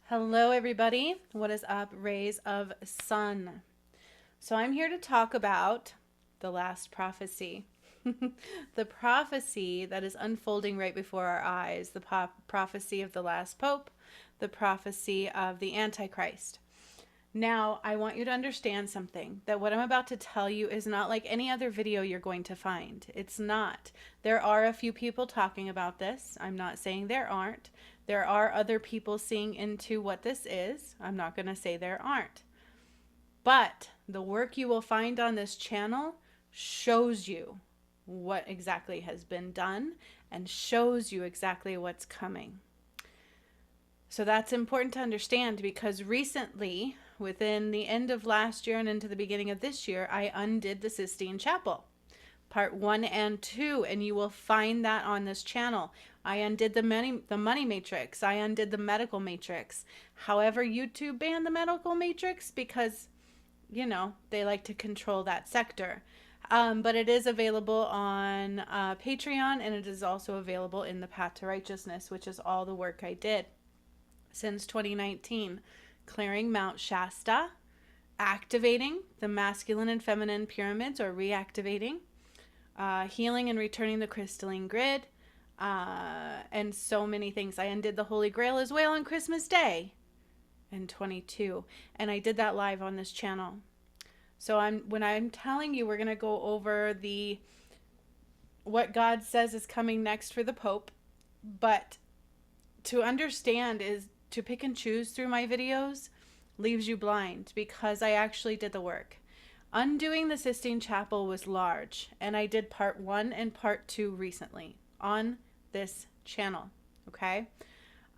Hello, everybody. What is up, rays of sun? So, I'm here to talk about the last prophecy. The prophecy that is unfolding right before our eyes, the prophecy of the last pope, the prophecy of the Antichrist. Now, I want you to understand something, that what I'm about to tell you is not like any other video you're going to find. It's not. There are a few people talking about this. I'm not saying there aren't. There are other people seeing into what this is. I'm not going to say there aren't. But the work you will find on this channel shows you what exactly has been done and shows you exactly what's coming. So that's important to understand, because recently, within the end of last year and into the beginning of this year, I undid the Sistine Chapel, part 1 and 2, and you will find that on this channel. I undid the money matrix. I undid the medical matrix. However, YouTube banned the medical matrix because, they like to control that sector. But it is available on Patreon, and it is also available in the Path to Righteousness, which is all the work I did since 2019, clearing Mount Shasta, activating the masculine and feminine pyramids, or reactivating, healing and returning the crystalline grid, and so many things. I undid the Holy Grail as well on Christmas Day in 22, and I did that live on this channel. So when I'm telling you we're going to go over what God says is coming next for the Pope, but to understand is to pick and choose through my videos leaves you blind, because I actually did the work. Undoing the Sistine Chapel was large, and I did part 1 and part 2 recently on this channel, okay?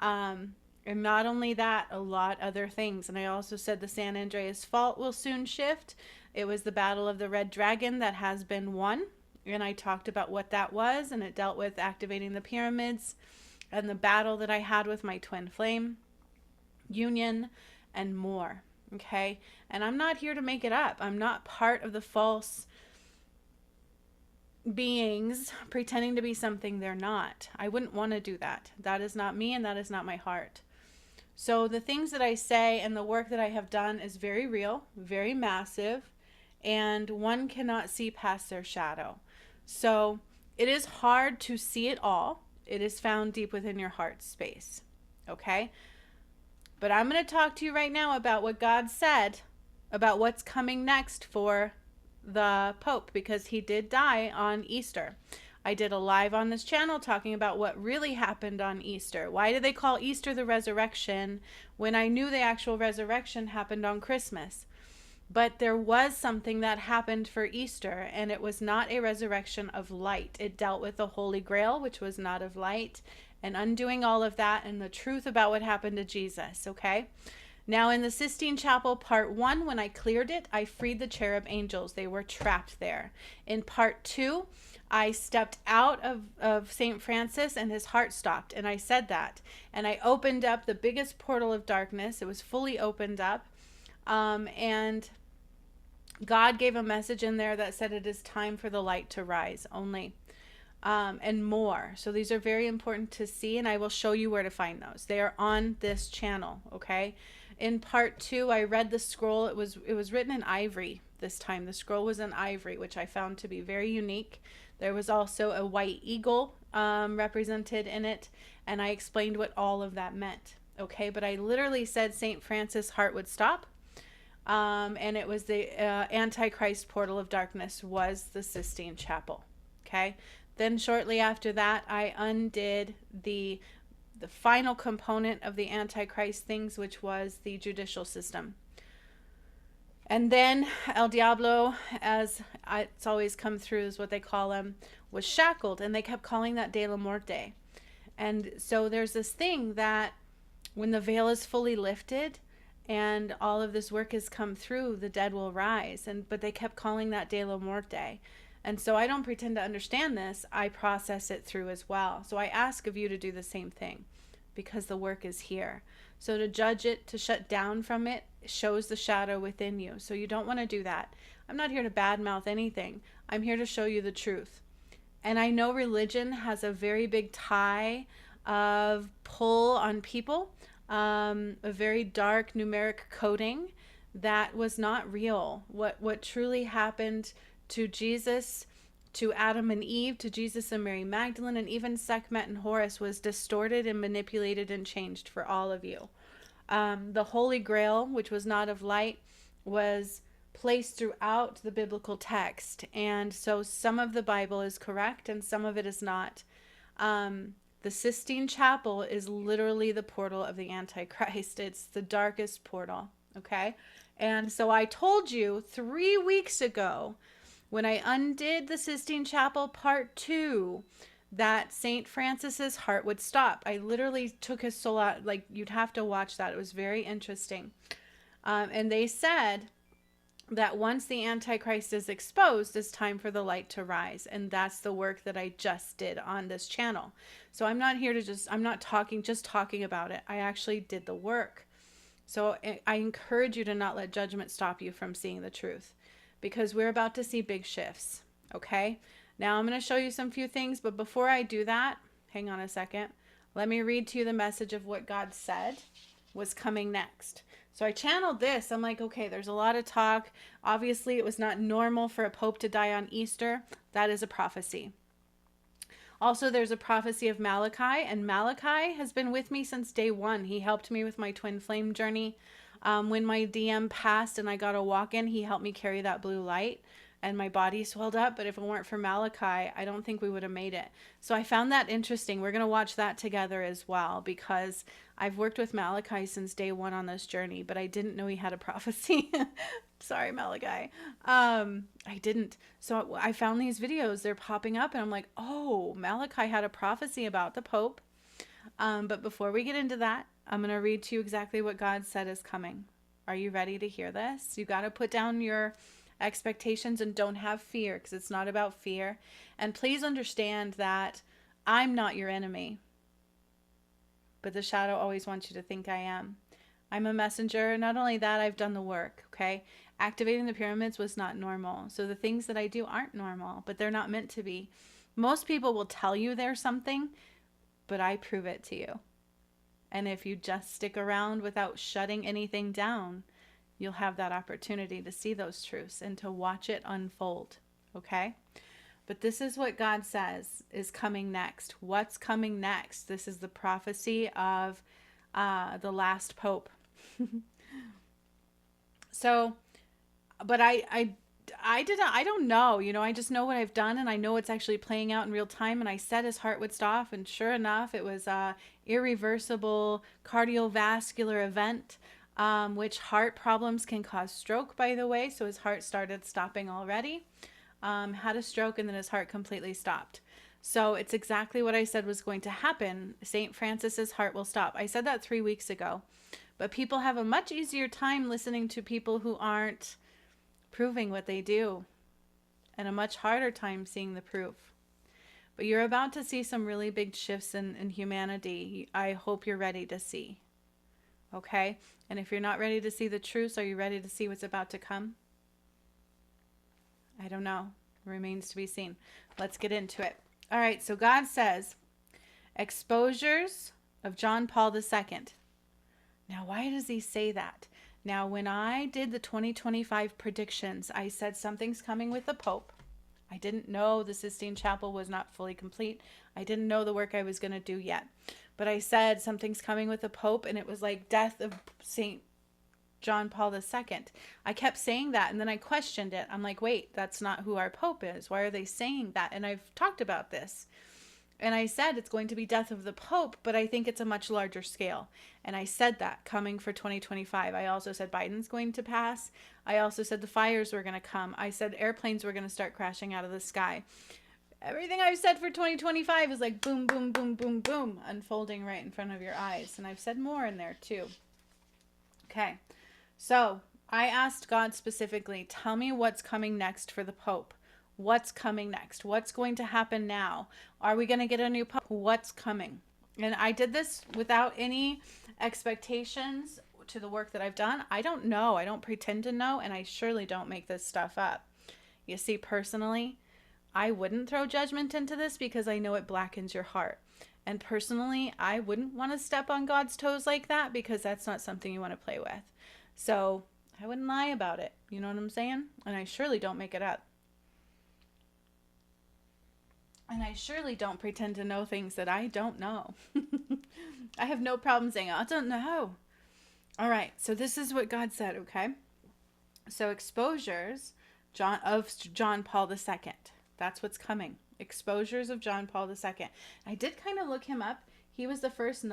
And not only that, a lot other things. And I also said the San Andreas Fault will soon shift. It was the Battle of the Red Dragon that has been won, and I talked about what that was, and it dealt with activating the pyramids and the battle that I had with my twin flame union and more. Okay. And I'm not here to make it up. I'm not part of the false beings pretending to be something they're not. I wouldn't want to do that. That is not me, and that is not my heart. So the things that I say and the work that I have done is very real, very massive, and one cannot see past their shadow. So it is hard to see it all. It is found deep within your heart space. Okay? But I'm going to talk to you right now about what God said about what's coming next for the Pope, because he did die on Easter. I did a live on this channel talking about what really happened on Easter. Why do they call Easter the resurrection when I knew the actual resurrection happened on Christmas? But there was something that happened for Easter, and it was not a resurrection of light. It dealt with the Holy Grail, which was not of light, and undoing all of that and the truth about what happened to Jesus, okay? Now, in the Sistine Chapel, part 1, when I cleared it, I freed the cherub angels. They were trapped there. In part 2, I stepped out of St. Francis, and his heart stopped, and I said that. And I opened up the biggest portal of darkness. It was fully opened up. And God gave a message in there that said it is time for the light to rise only, and more. So these are very important to see, and I will show you where to find those. They are on this channel, okay? In part 2, I read the scroll. It was written in ivory this time. The scroll was in ivory, which I found to be very unique. There was also a white eagle represented in it, and I explained what all of that meant, okay? But I literally said St. Francis' heart would stop. And it was the Antichrist portal of darkness was the Sistine Chapel. Okay. Then shortly after that, I undid the final component of the Antichrist things, which was the judicial system. And then El Diablo, as it's always come through, is what they call him, was shackled, and they kept calling that De La Muerte. And so there's this thing that when the veil is fully lifted, and all of this work has come through, the dead will rise. But they kept calling that De La Muerte. And so I don't pretend to understand this. I process it through as well. So I ask of you to do the same thing, because the work is here. So to judge it, to shut down from it, shows the shadow within you. So you don't want to do that. I'm not here to badmouth anything. I'm here to show you the truth. And I know religion has a very big tie of pull on people. a very dark numeric coding that was not real. What truly happened to Jesus, to Adam and Eve, to Jesus and Mary Magdalene, and even Sekhmet and Horus was distorted and manipulated and changed for all of you. The Holy Grail, which was not of light, was placed throughout the biblical text. And so some of the Bible is correct and some of it is not. The Sistine Chapel is literally the portal of the Antichrist. It's the darkest portal. Okay. And so I told you 3 weeks ago when I undid the Sistine Chapel part 2 that St. Francis's heart would stop. I literally took his soul out. Like, you'd have to watch that. It was very interesting. And they said that once the Antichrist is exposed, it's time for the light to rise. And that's the work that I just did on this channel. So I'm not here to I'm not just talking about it. I actually did the work. So I encourage you to not let judgment stop you from seeing the truth, because we're about to see big shifts. Okay. Now I'm going to show you some few things, but before I do that, hang on a second. Let me read to you the message of what God said was coming next. So I channeled this. I'm like, okay, there's a lot of talk. Obviously, it was not normal for a pope to die on Easter. That is a prophecy. Also, there's a prophecy of Malachi, and Malachi has been with me since day one. He helped me with my twin flame journey. When my DM passed and I got a walk-in, he helped me carry that blue light, and my body swelled up. But if it weren't for Malachi, I don't think we would have made it. So I found that interesting. We're going to watch that together as well, because I've worked with Malachi since day one on this journey, but I didn't know he had a prophecy. Sorry, Malachi. I didn't. So I found these videos. They're popping up, and I'm like, oh, Malachi had a prophecy about the Pope. But before we get into that, I'm going to read to you exactly what God said is coming. Are you ready to hear this? You got to put down your expectations and don't have fear, because it's not about fear. And please understand that I'm not your enemy, but the shadow always wants you to think I am. I'm a messenger. Not only that, I've done the work. Okay. Activating the pyramids was not normal. So the things that I do aren't normal, but they're not meant to be. Most people will tell you there's something, but I prove it to you. And if you just stick around without shutting anything down, you'll have that opportunity to see those truths and to watch it unfold. Okay? But this is what God says is coming next. What's coming next? This is the prophecy of the last pope. So, but I don't know, I just know what I've done, and I know it's actually playing out in real time. And I said his heart would stop, and sure enough, it was a irreversible cardiovascular event, which heart problems can cause stroke, by the way. So his heart started stopping already, had a stroke, and then his heart completely stopped. So it's exactly what I said was going to happen. St. Francis's heart will stop. I said that 3 weeks ago, but people have a much easier time listening to people who aren't proving what they do, and a much harder time seeing the proof. But you're about to see some really big shifts in humanity. I hope you're ready to see. Okay? And if you're not ready to see the truth, are you ready to see what's about to come? I don't know. It remains to be seen. Let's get into it. All right, so God says, exposures of John Paul II. Now, why does he say that? Now, when I did the 2025 predictions, I said something's coming with the Pope. I didn't know the Sistine Chapel was not fully complete. I didn't know the work I was going to do yet. But I said something's coming with the Pope, and it was like death of St. John Paul II. I kept saying that, and then I questioned it. I'm like, wait, that's not who our Pope is. Why are they saying that? And I've talked about this. And I said it's going to be death of the Pope, but I think it's a much larger scale. And I said that coming for 2025. I also said Biden's going to pass. I also said the fires were going to come. I said airplanes were going to start crashing out of the sky. Everything I've said for 2025 is like boom, boom, boom, boom, boom, unfolding right in front of your eyes. And I've said more in there too. Okay. So I asked God specifically, tell me what's coming next for the Pope. What's coming next? What's going to happen now? Are we going to get a new Pope? What's coming? And I did this without any expectations to the work that I've done. I don't know. I don't pretend to know. And I surely don't make this stuff up. You see, personally, I wouldn't throw judgment into this because I know it blackens your heart. And personally, I wouldn't want to step on God's toes like that, because that's not something you want to play with. So I wouldn't lie about it. You know what I'm saying? And I surely don't make it up. And I surely don't pretend to know things that I don't know. I have no problem saying, I don't know. All right, so this is what God said, okay? So exposures of John Paul II. That's what's coming. Exposures of John Paul II. I did kind of look him up. He was the first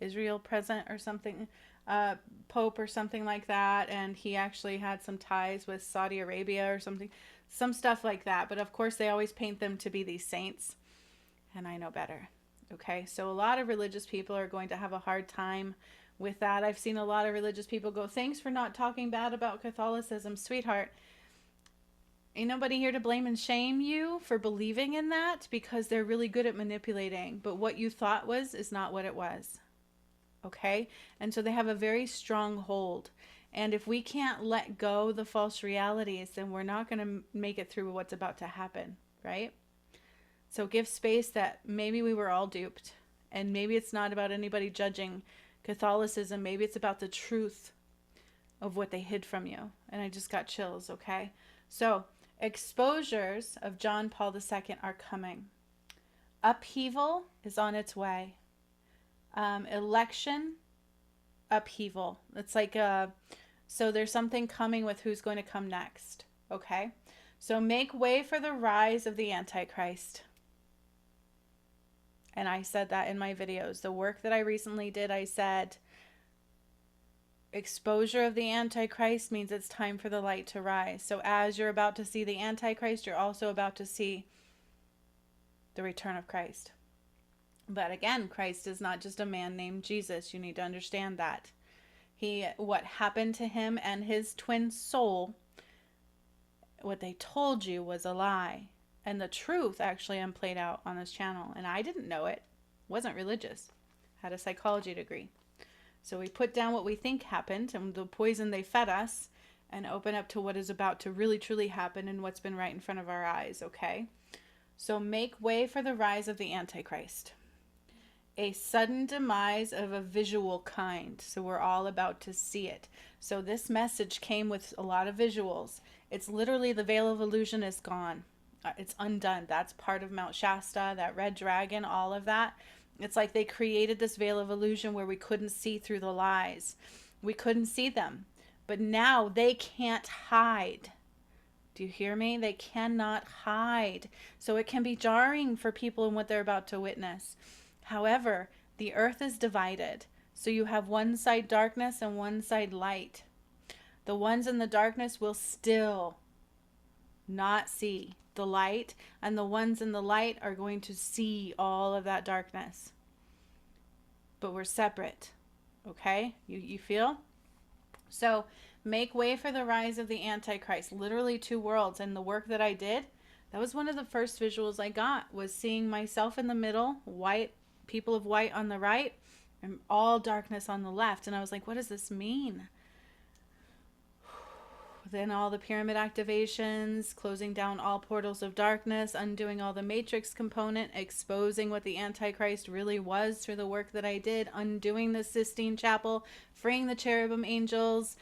Israel president or something, Pope or something like that. And he actually had some ties with Saudi Arabia or something, some stuff like that. But of course, they always paint them to be these saints. And I know better. Okay, so a lot of religious people are going to have a hard time with that. I've seen a lot of religious people go, thanks for not talking bad about Catholicism, sweetheart. Ain't nobody here to blame and shame you for believing in that, because they're really good at manipulating. But what you thought is not what it was. Okay? And so they have a very strong hold. And if we can't let go the false realities, then we're not going to make it through what's about to happen, right? So give space that maybe we were all duped. And maybe it's not about anybody judging Catholicism. Maybe it's about the truth of what they hid from you. And I just got chills, okay? So exposures of John Paul II are coming. Upheaval is on its way. Election upheaval. It's like so there's something coming with who's going to come next, okay? So make way for the rise of the Antichrist. And I said that in my videos. The work that I recently did, I said exposure of the Antichrist means it's time for the light to rise. So as you're about to see the Antichrist, you're also about to see the return of Christ. But again, Christ is not just a man named Jesus. You need to understand that. What happened to him and his twin soul, what they told you was a lie. And the truth actually I'm played out on this channel. And I didn't know it. Wasn't religious. Had a psychology degree. So we put down what we think happened and the poison they fed us, and open up to what is about to really truly happen and what's been right in front of our eyes, okay? So make way for the rise of the Antichrist. A sudden demise of a visual kind. So we're all about to see it. So this message came with a lot of visuals. It's literally the veil of illusion is gone. It's undone. That's part of Mount Shasta, that red dragon, all of that. It's like they created this veil of illusion where we couldn't see through the lies. We couldn't see them. But now they can't hide. Do you hear me? They cannot hide. So it can be jarring for people in what they're about to witness. However, the earth is divided. So you have one side darkness and one side light. The ones in the darkness will still not see the light, and the ones in the light are going to see all of that darkness. But we're separate. Okay? You feel? So make way for the rise of the Antichrist. Literally two worlds. And the work that I did, that was one of the first visuals I got, was seeing myself in the middle, white, people of white on the right, and all darkness on the left. And I was like, what does this mean? Then all the pyramid activations, closing down all portals of darkness, undoing all the matrix component, exposing what the Antichrist really was through the work that I did, undoing the Sistine Chapel, freeing the cherubim angels,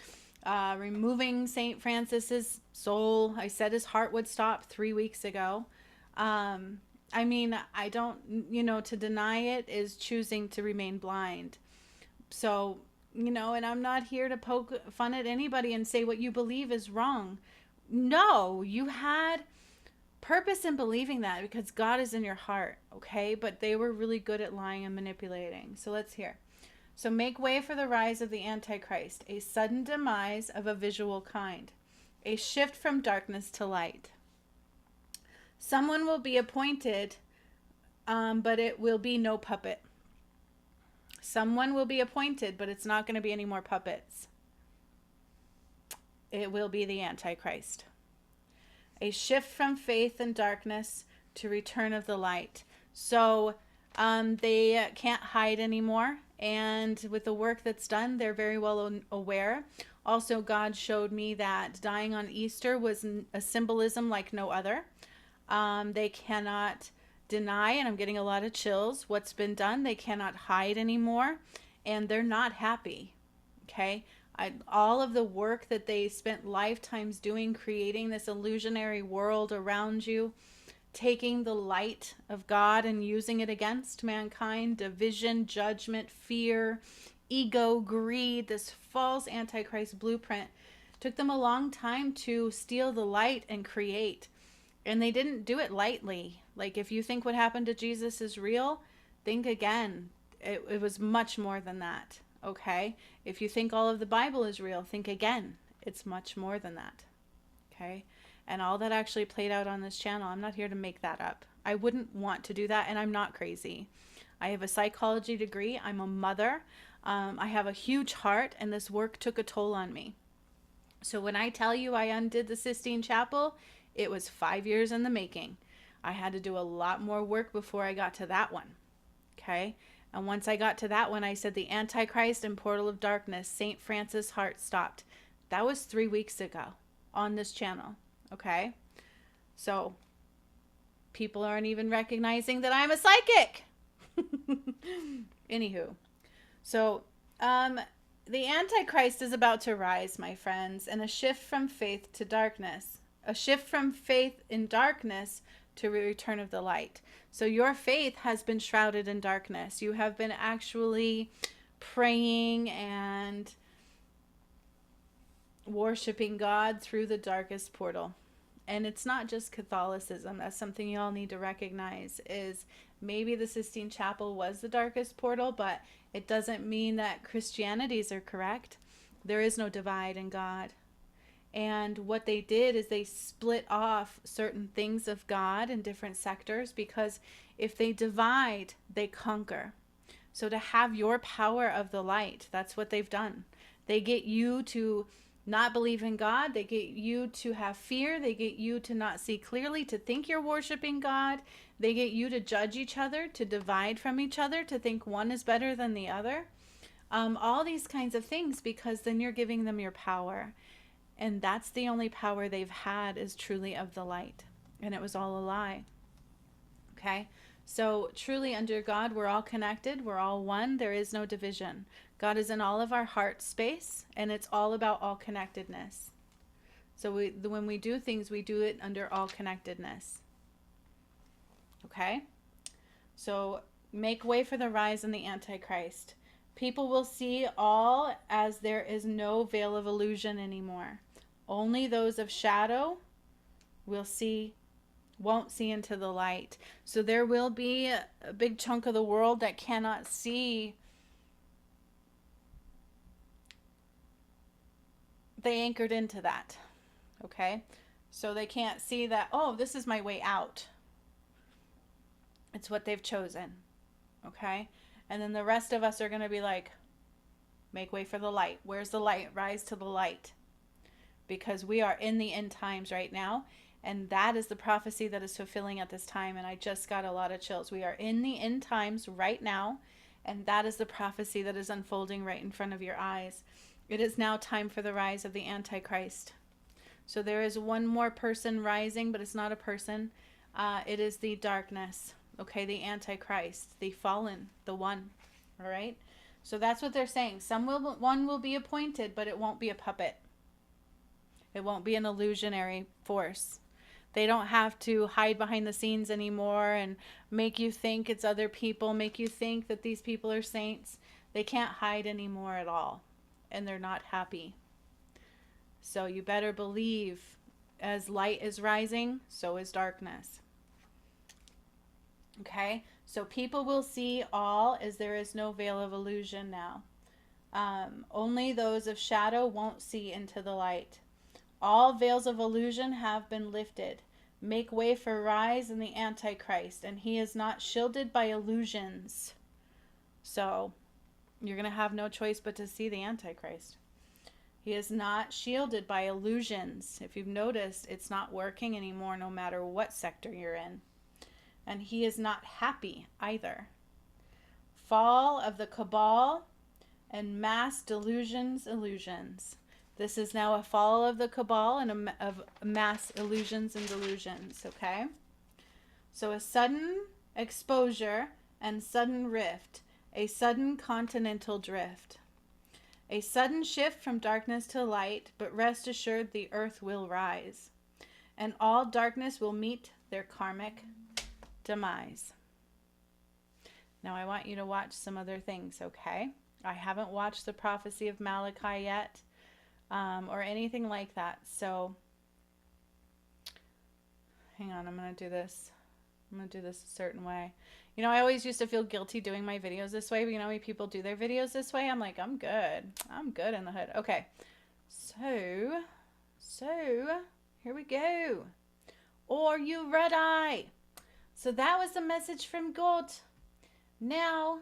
removing St. Francis's soul. I said his heart would stop 3 weeks ago. I mean, I don't, to deny it is choosing to remain blind. So, and I'm not here to poke fun at anybody and say what you believe is wrong. No, you had purpose in believing that because God is in your heart, okay? But they were really good at lying and manipulating. So let's hear. So make way for the rise of the Antichrist, a sudden demise of a visual kind, a shift from darkness to light. Someone will be appointed, but it will be no puppet. Someone will be appointed, but it's not going to be any more puppets. It will be the Antichrist. A shift from faith and darkness to return of the light. So they can't hide anymore. And with the work that's done, they're very well aware. Also, God showed me that dying on Easter was a symbolism like no other. They cannot deny, and I'm getting a lot of chills, what's been done. They cannot hide anymore, and they're not happy. Okay? All of the work that they spent lifetimes doing, creating this illusionary world around you, taking the light of God and using it against mankind, division, judgment, fear, ego, greed, this false Antichrist blueprint, took them a long time to steal the light and create. And they didn't do it lightly. Like, if you think what happened to Jesus is real, think again. It was much more than that. Okay? If you think all of the Bible is real, think again. It's much more than that. Okay? And all that actually played out on this channel, I'm not here to make that up. I wouldn't want to do that, and I'm not crazy. I have a psychology degree. I'm a mother. I have a huge heart, and this work took a toll on me. So when I tell you I undid the Sistine Chapel, it was 5 years in the making. I had to do a lot more work before I got to that one. Okay? And once I got to that one, I said the Antichrist and Portal of Darkness, St. Francis' heart stopped. That was 3 weeks ago on this channel. Okay? So people aren't even recognizing that I'm a psychic. Anywho. So, the Antichrist is about to rise, my friends, and a shift from faith to darkness. A shift from faith in darkness to return of the light. So your faith has been shrouded in darkness. You have been actually praying and worshiping God through the darkest portal. And it's not just Catholicism. That's something you all need to recognize, is maybe the Sistine Chapel was the darkest portal, but it doesn't mean that Christianities are correct. There is no divide in God. And what they did is they split off certain things of God in different sectors, because if they divide, they conquer. So to have your power of the light, that's what they've done. They get you to not believe in God. They get you to have fear. They get you to not see clearly, to think you're worshiping God. They get you to judge each other, to divide from each other, to think one is better than the other. All these kinds of things, because then you're giving them your power. And that's the only power they've had, is truly of the light. And it was all a lie. Okay? So truly under God, we're all connected. We're all one. There is no division. God is in all of our heart space, and it's all about all connectedness. So when we do things, we do it under all connectedness. Okay? So make way for the rise in the Antichrist. People will see all as there is no veil of illusion anymore. Only those of shadow won't see into the light. So there will be a big chunk of the world that cannot see. They anchored into that. Okay? So they can't see that, oh, this is my way out. It's what they've chosen. Okay? And then the rest of us are going to be like, make way for the light. Where's the light? Rise to the light. Because we are in the end times right now. And that is the prophecy that is fulfilling at this time. And I just got a lot of chills. We are in the end times right now. And that is the prophecy that is unfolding right in front of your eyes. It is now time for the rise of the Antichrist. So there is one more person rising, but it's not a person. It is the darkness. Okay, the Antichrist, the fallen, the one. All right? So that's what they're saying. One will be appointed, but it won't be a puppet. It won't be an illusionary force. They don't have to hide behind the scenes anymore and make you think it's other people, make you think that these people are saints. They can't hide anymore at all. And they're not happy. So you better believe, as light is rising, so is darkness. Okay? So people will see all as there is no veil of illusion now. Only those of shadow won't see into the light. All veils of illusion have been lifted. Make way for rise in the Antichrist, and he is not shielded by illusions. So you're going to have no choice but to see the Antichrist. He is not shielded by illusions. If you've noticed, it's not working anymore no matter what sector you're in. And he is not happy either. Fall of the cabal and mass illusions. This is now a fall of the cabal and of mass illusions and delusions, okay? So a sudden exposure, and sudden rift, a sudden continental drift. A sudden shift from darkness to light, but rest assured the earth will rise, and all darkness will meet their karmic demise. Now I want you to watch some other things, okay? I haven't watched the prophecy of Malachi yet, or anything like that. So, hang on, I'm going to do this. I'm going to do this a certain way. You know, I always used to feel guilty doing my videos this way, but you know when people do their videos this way, I'm like, I'm good. I'm good in the hood. Okay. So, here we go. Or you red eye. So that was the message from God. Now,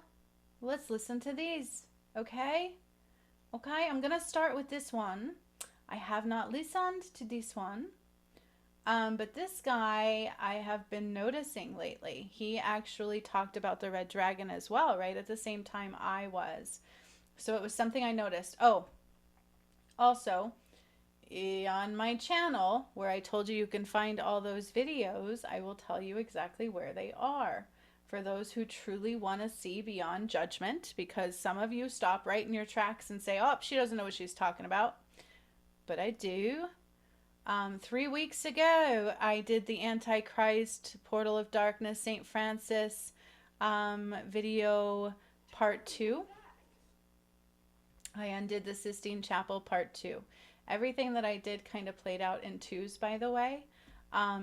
let's listen to these. Okay? Okay, I'm going to start with this one. I have not listened to this one. But this guy I have been noticing lately. He actually talked about the red dragon as well, right at the same time I was. So it was something I noticed. Oh, also, on my channel, where I told you can find all those videos, I will tell you exactly where they are. For those who truly want to see beyond judgment, because some of you stop right in your tracks and say, oh, she doesn't know what she's talking about. But I do. 3 weeks ago, I did the Antichrist, Portal of Darkness, St. Francis video part 2. I undid the Sistine Chapel part 2. Everything that I did kind of played out in twos, by the way.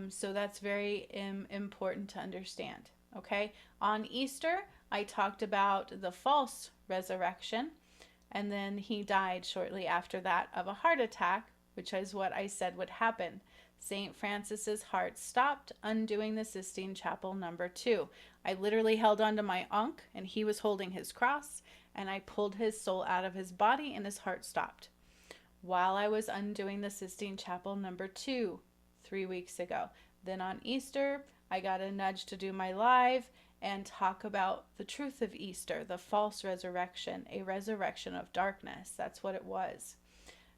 So that's very important to understand. Okay, on Easter, I talked about the false resurrection, and then he died shortly after that of a heart attack, which is what I said would happen. St. Francis's heart stopped, undoing the Sistine Chapel number 2. I literally held onto my ankh, and he was holding his cross, and I pulled his soul out of his body, and his heart stopped. While I was undoing the Sistine Chapel number 2, 3 weeks ago. Then on Easter, I got a nudge to do my live and talk about the truth of Easter, the false resurrection, a resurrection of darkness. That's what it was.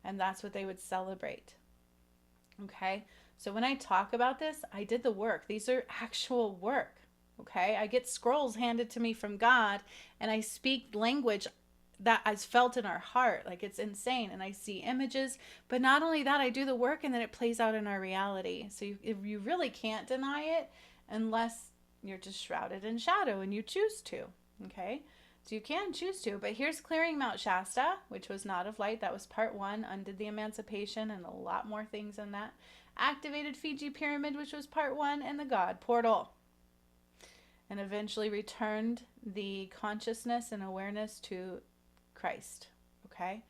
And that's what they would celebrate. Okay? So when I talk about this, I did the work. These are actual work. Okay? I get scrolls handed to me from God, and I speak language that is felt in our heart. Like, it's insane. And I see images. But not only that, I do the work, and then it plays out in our reality. So you really can't deny it unless you're just shrouded in shadow and you choose to. Okay? So you can choose to. But here's clearing Mount Shasta, which was not of light. That was part 1. Undid the Emancipation and a lot more things in that. Activated Fiji Pyramid, which was part 1. And the God Portal. And eventually returned the consciousness and awareness to Christ. Okay?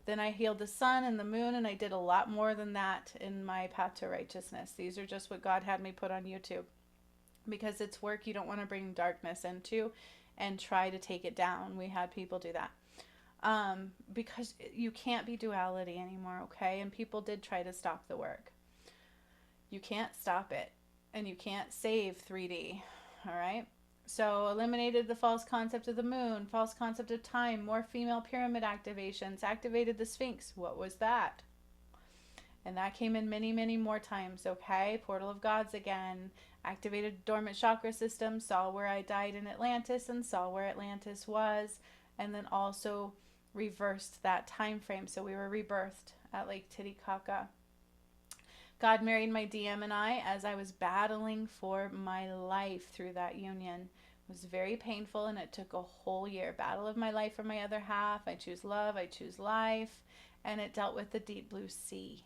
Then I healed the sun and the moon, and I did a lot more than that in my path to righteousness. These are just what God had me put on YouTube. Because it's work you don't want to bring darkness into and try to take it down. We had people do that. Because you can't be duality anymore, okay? And people did try to stop the work. You can't stop it. And you can't save 3D. All right? So eliminated the false concept of the moon, false concept of time, more female pyramid activations, activated the Sphinx. What was that? And that came in many, many more times, okay? Portal of Gods again, activated dormant chakra system, saw where I died in Atlantis and saw where Atlantis was, and then also reversed that time frame. So we were rebirthed at Lake Titicaca. God married my DM and I as I was battling for my life through that union. It was very painful, and it took a whole year. Battle of my life for my other half. I choose love. I choose life. And it dealt with the deep blue sea.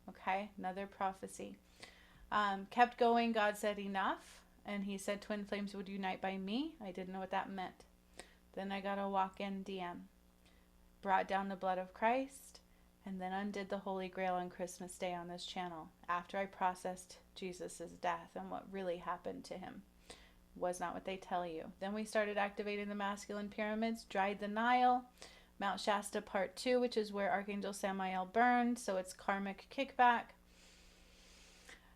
Okay, another prophecy. Kept going. God said enough. And he said twin flames would unite by me. I didn't know what that meant. Then I got a walk-in DM. Brought down the blood of Christ. And then undid the Holy Grail on Christmas Day on this channel. After I processed Jesus' death and what really happened to him. Was not what they tell you. Then we started activating the masculine pyramids. Dried the Nile. Mount Shasta Part 2, which is where Archangel Samael burned. So it's karmic kickback.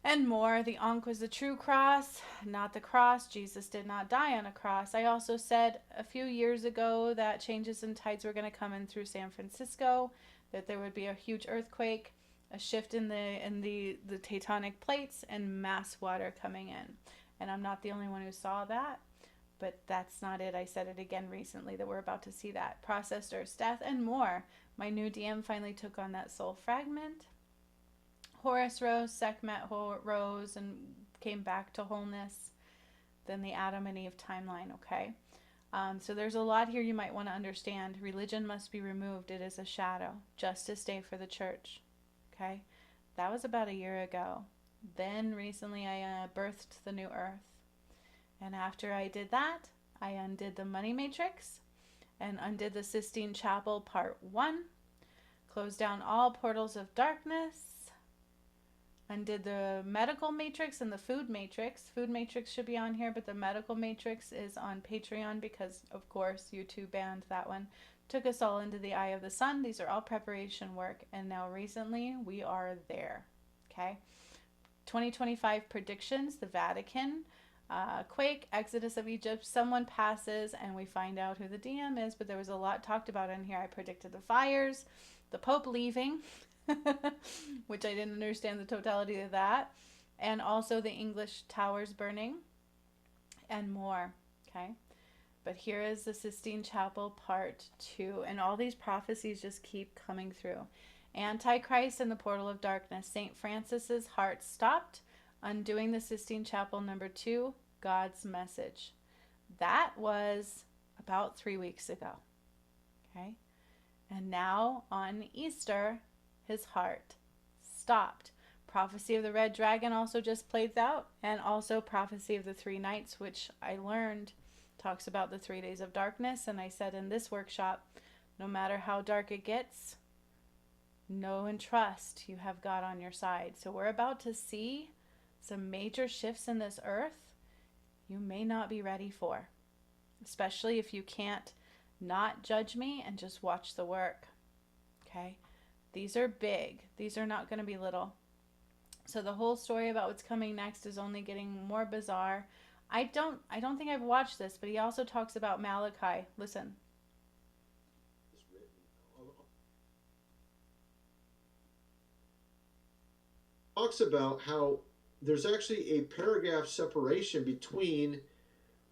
And more. The Ankh was the true cross, not the cross. Jesus did not die on a cross. I also said a few years ago that changes in tides were going to come in through San Francisco. That there would be a huge earthquake, a shift in the tectonic plates, and mass water coming in. And I'm not the only one who saw that, but that's not it. I said it again recently that we're about to see that. Processed Earth's death and more. My new DM finally took on that soul fragment. Horus rose, Sekhmet rose, and came back to wholeness. Then the Adam and Eve timeline, okay? So there's a lot here you might want to understand. Religion must be removed. It is a shadow. Justice Day for the church, okay? That was about a year ago. Then recently I birthed the new earth. And after I did that, I undid the money matrix and undid the Sistine Chapel Part 1. Closed down all portals of darkness. Undid the medical matrix and the food matrix. Food matrix should be on here, but the medical matrix is on Patreon because, of course, YouTube banned that one. Took us all into the eye of the sun. These are all preparation work. And now recently, we are there. Okay? 2025 predictions, the Vatican, quake, Exodus of Egypt, someone passes, and we find out who the DM is, but there was a lot talked about in here. I predicted the fires, the Pope leaving, which I didn't understand the totality of that, and also the English towers burning, and more, okay? But here is the Sistine Chapel Part 2, and all these prophecies just keep coming through. Antichrist and the portal of darkness. St. Francis's heart stopped. Undoing the Sistine Chapel number 2, God's message. That was about 3 weeks ago. Okay? And now on Easter, his heart stopped. Prophecy of the Red Dragon also just played out. And also Prophecy of the 3 Nights, which I learned talks about the 3 days of darkness. And I said in this workshop, no matter how dark it gets, know and trust you have God on your side. So we're about to see some major shifts in this earth you may not be ready for, especially if you can't not judge me and just watch the work. Okay? These are big. These are not going to be little. So the whole story about what's coming next is only getting more bizarre. I don't think I've watched this, but he also talks about Malachi. Listen. Talks about how there's actually a paragraph separation between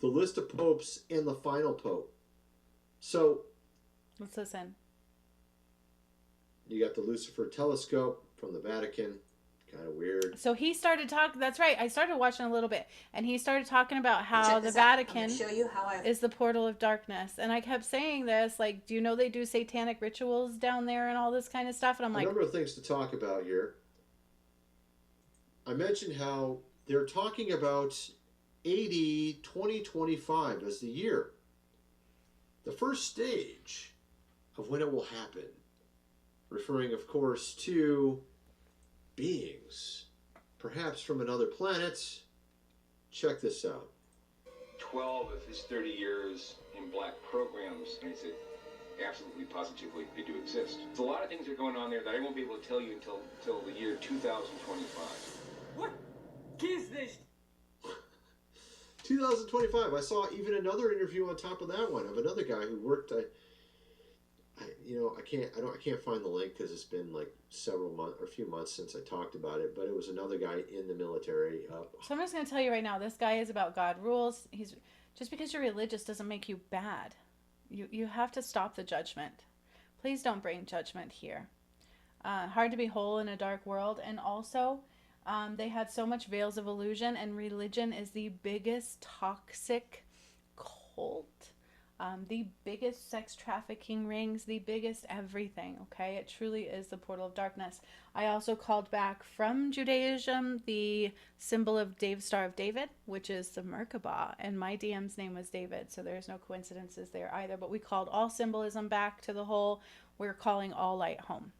the list of popes and the final pope. So let's listen. You got the Lucifer telescope from the Vatican. Kind of weird. So he started talking. That's right. I started watching a little bit, and he started talking about how the Vatican is the portal of darkness. And I kept saying this, like, do you know they do satanic rituals down there and all this kind of stuff? And I'm like, a number of things to talk about here. I mentioned how they're talking about AD 2025 as the year, the first stage of when it will happen, referring, of course, to beings, perhaps from another planet. Check this out. 12 of his 30 years in black programs, and he said, absolutely, positively, they do exist. There's a lot of things that are going on there that I won't be able to tell you until the year 2025. What is this? 2025. I saw even another interview on top of that one of another guy who worked. I can't find the link because it's been like a few months since I talked about it. But it was another guy in the military. So I'm just going to tell you right now, this guy is about God rules. He's just because you're religious doesn't make you bad. You have to stop the judgment. Please don't bring judgment here. Hard to be whole in a dark world, and also. They had so much veils of illusion, and religion is the biggest toxic cult, the biggest sex trafficking rings, the biggest everything, okay? It truly is the portal of darkness. I also called back from Judaism the symbol of Star of David, which is the Merkabah, and my DM's name was David, so there's no coincidences there either, but we called all symbolism back to the whole, we're calling all light home.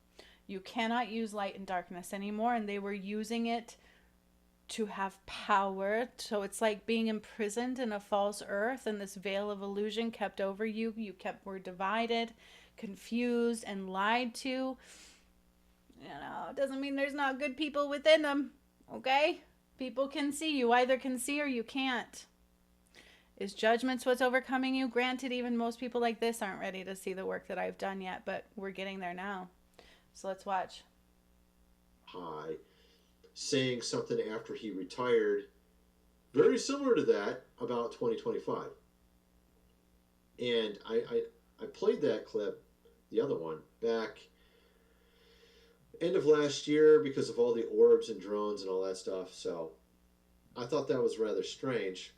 You cannot use light and darkness anymore, and they were using it to have power. So it's like being imprisoned in a false earth, and this veil of illusion kept over you. You were divided, confused, and lied to. You know, it doesn't mean there's not good people within them, okay? People can see. You either can see or you can't. Is judgment's what's overcoming you? Granted, even most people like this aren't ready to see the work that I've done yet, but we're getting there now. So let's watch. Saying something after he retired very similar to that about 2025. And I played that clip, the other one, back end of last year because of all the orbs and drones and all that stuff. So I thought that was rather strange.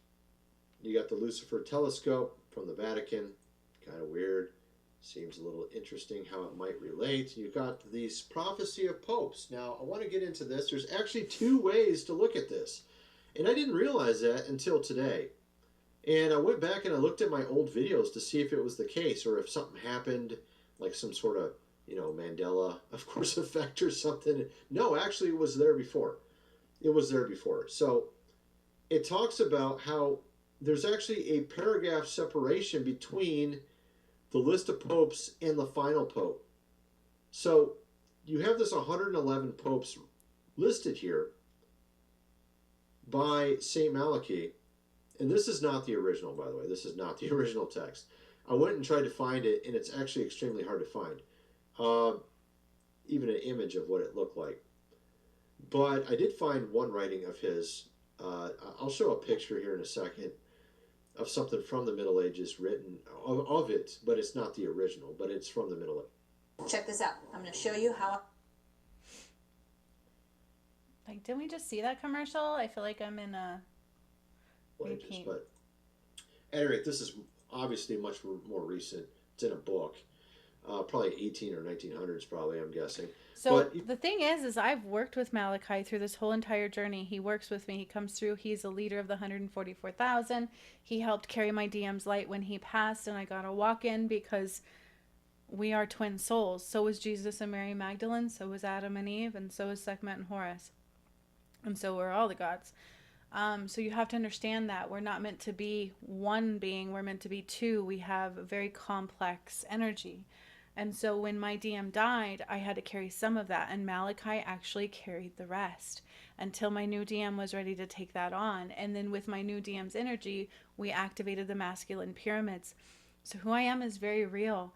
You got the Lucifer telescope from the Vatican, kind of weird. Seems a little interesting how it might relate. You got these prophecy of popes. Now, I want to get into this. There's actually two ways to look at this. And I didn't realize that until today. And I went back and I looked at my old videos to see if it was the case or if something happened, like some sort of, Mandela, of course, effect or something. No, actually, it was there before. It was there before. So it talks about how there's actually a paragraph separation between the list of popes and the final pope. So you have this 111 popes listed here by St. Malachi. And this is not the original, by the way. This is not the original text. I went and tried to find it, and it's actually extremely hard to find. Even an image of what it looked like. But I did find one writing of his. I'll show a picture here in a second of something from the Middle Ages written of it, but it's not the original, but it's from the Middle Ages. Check this out. I'm going to show you how. Like, didn't we just see that commercial? I feel like I'm in a repeat. But at any rate, this is obviously much more recent. It's in a book, probably 18 or 1900s, probably, I'm guessing. So the thing is I've worked with Malachi through this whole entire journey. He works with me. He comes through. He's a leader of the 144,000. He helped carry my DM's light when he passed, and I got a walk-in because we are twin souls. So was Jesus and Mary Magdalene. So was Adam and Eve, and so is Sekhmet and Horus. And so we're all the gods. So you have to understand that we're not meant to be one being. We're meant to be two. We have a very complex energy. And so when my DM died, I had to carry some of that. And Malachi actually carried the rest until my new DM was ready to take that on. And then with my new DM's energy, we activated the masculine pyramids. So who I am is very real.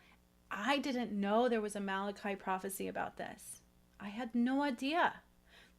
I didn't know there was a Malachi prophecy about this. I had no idea.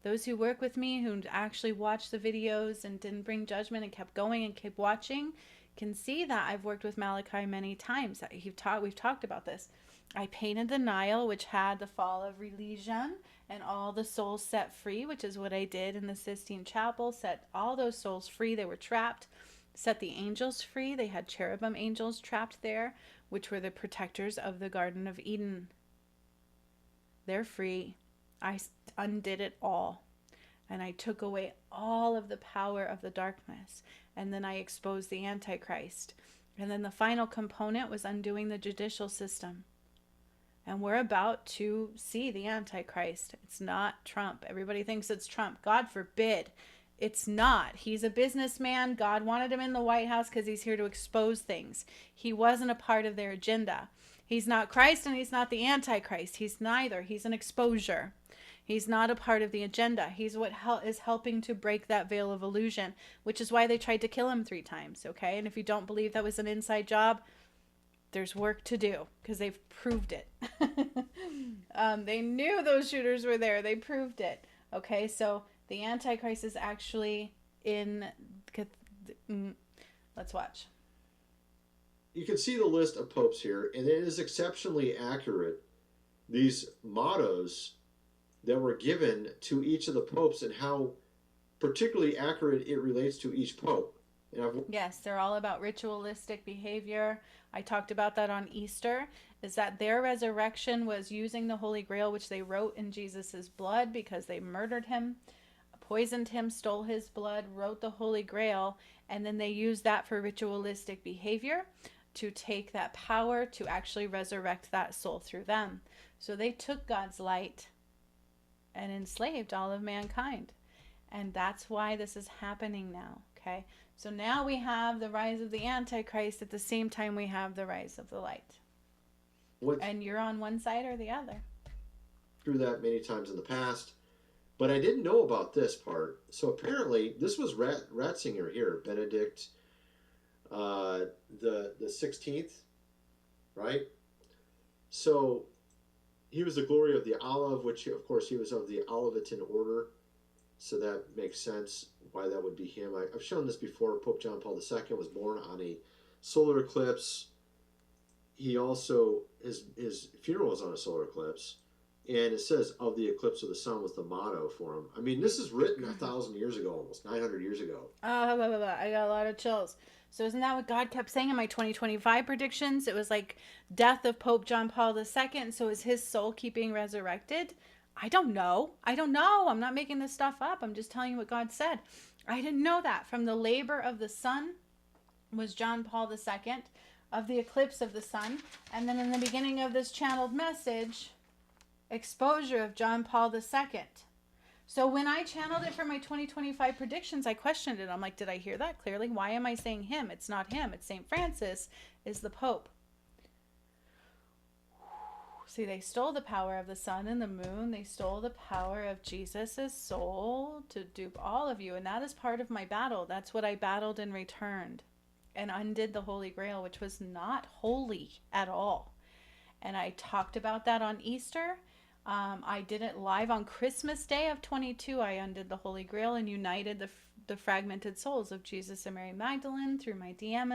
Those who work with me, who actually watched the videos and didn't bring judgment and kept going and kept watching, can see that I've worked with Malachi many times. We've talked about this. I painted the Nile, which had the fall of religion and all the souls set free, which is what I did in the Sistine Chapel. Set all those souls free. They were trapped. Set the angels free. They had cherubim angels trapped there, which were the protectors of the Garden of Eden. They're free. I undid it all. And I took away all of the power of the darkness. And then I exposed the Antichrist. And then the final component was undoing the judicial system. And we're about to see the Antichrist. It's not Trump. Everybody thinks it's Trump. God forbid. It's not. He's a businessman. God wanted him in the White House because he's here to expose things. He wasn't a part of their agenda. He's not Christ and he's not the Antichrist. He's neither. He's an exposure. He's not a part of the agenda. He's what is helping to break that veil of illusion, which is why they tried to kill him 3 times, okay? And if you don't believe that was an inside job, there's work to do because they've proved it. They knew those shooters were there. They proved it, okay? So the Antichrist is actually in... Let's watch. You can see the list of popes here, and it is exceptionally accurate. These mottos that were given to each of the popes and how particularly accurate it relates to each pope. Yes, they're all about ritualistic behavior. I talked about that on Easter, is that their resurrection was using the Holy Grail, which they wrote in Jesus's blood because they murdered him, poisoned him, stole his blood, wrote the Holy Grail, and then they used that for ritualistic behavior to take that power to actually resurrect that soul through them. So they took God's light and enslaved all of mankind. And that's why this is happening now, okay? So now we have the rise of the Antichrist at the same time we have the rise of the light. And you're on one side or the other. Through that many times in the past. But I didn't know about this part. So apparently, this was Ratzinger here, Benedict the 16th, right? So he was the glory of the olive, which of course he was of the Olivetan order. So that makes sense why that would be him. I've shown this before. Pope John Paul II was born on a solar eclipse. He also, his funeral was on a solar eclipse. And it says, of the eclipse of the sun was the motto for him. I mean, this is written 1,000 years ago, almost 900 years ago. Blah, blah, blah. I got a lot of chills. So isn't that what God kept saying in my 2025 predictions? It was like death of Pope John Paul II. So is his soul keeping resurrected? I don't know. I'm not making this stuff up. I'm just telling you what God said. I didn't know that. From the labor of the sun was John Paul II, of the eclipse of the sun. And then in the beginning of this channeled message, exposure of John Paul II. So when I channeled it for my 2025 predictions, I questioned it. I'm like, did I hear that clearly? Why am I saying him? It's not him. It's St. Francis is the Pope. See, they stole the power of the sun and the moon. They stole the power of Jesus's soul to dupe all of you. And that is part of my battle. That's what I battled and returned and undid the Holy Grail, which was not holy at all. And I talked about that on Easter. I did it live on Christmas Day of 22. I undid the Holy Grail and united the fragmented souls of Jesus and Mary Magdalene through my DM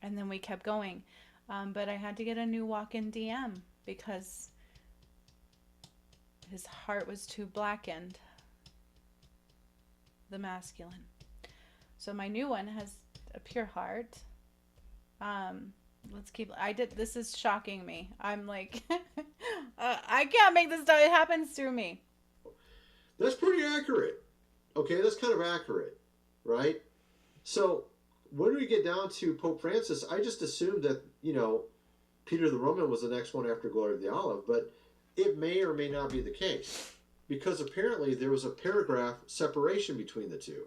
and then we kept going. But I had to get a new walk-in DM because his heart was too blackened, the masculine. So my new one has a pure heart. This is shocking me. I'm like, I can't make this stuff. It happens through me. That's pretty accurate. Okay, that's kind of accurate, right? So when we get down to Pope Francis, I just assumed that, Peter the Roman was the next one after Glory of the Olive, but it may or may not be the case because apparently there was a paragraph separation between the two.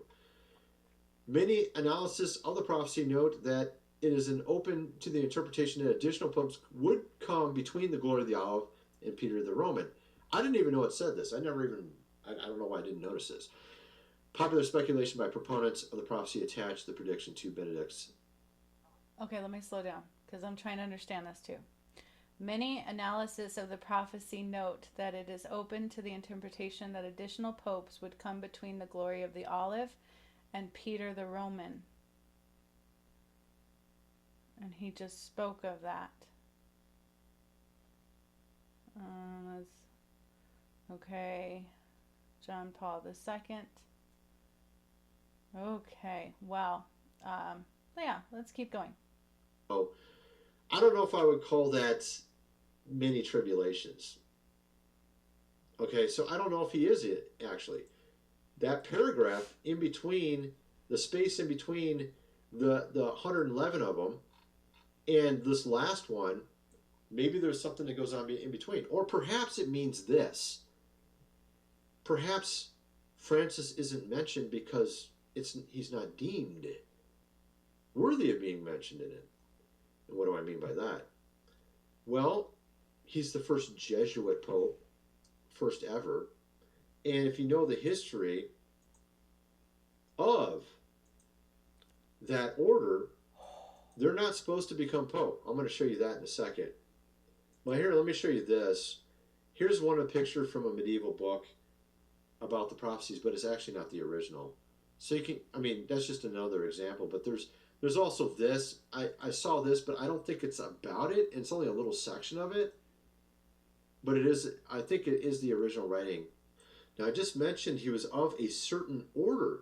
Many analysis of the prophecy note that it is an open to the interpretation that additional popes would come between the Glory of the Olive and Peter the Roman. I didn't even know it said this. I don't know why I didn't notice this. Popular speculation by proponents of the prophecy attached the prediction to Benedict's. Okay, let me slow down because I'm trying to understand this too. Many analysis of the prophecy note that it is open to the interpretation that additional popes would come between the Glory of the Olive and Peter the Roman. And he just spoke of that. Okay. John Paul II. Okay. Wow. Yeah, let's keep going. Oh, I don't know if I would call that many tribulations. Okay, so I don't know if he is it, actually. That paragraph in between, the space in between the 111 of them, and this last one, maybe there's something that goes on in between. Or perhaps it means this. Perhaps Francis isn't mentioned because he's not deemed worthy of being mentioned in it. And what do I mean by that? Well, he's the first Jesuit pope, first ever. And if you know the history of that order, they're not supposed to become pope. I'm going to show you that in a second. Well, here, let me show you this. Here's one picture from a medieval book about the prophecies, but it's actually not the original. So you can, that's just another example, but there's also this. I saw this, but I don't think it's about it. It's only a little section of it. But I think it is the original writing. Now, I just mentioned he was of a certain order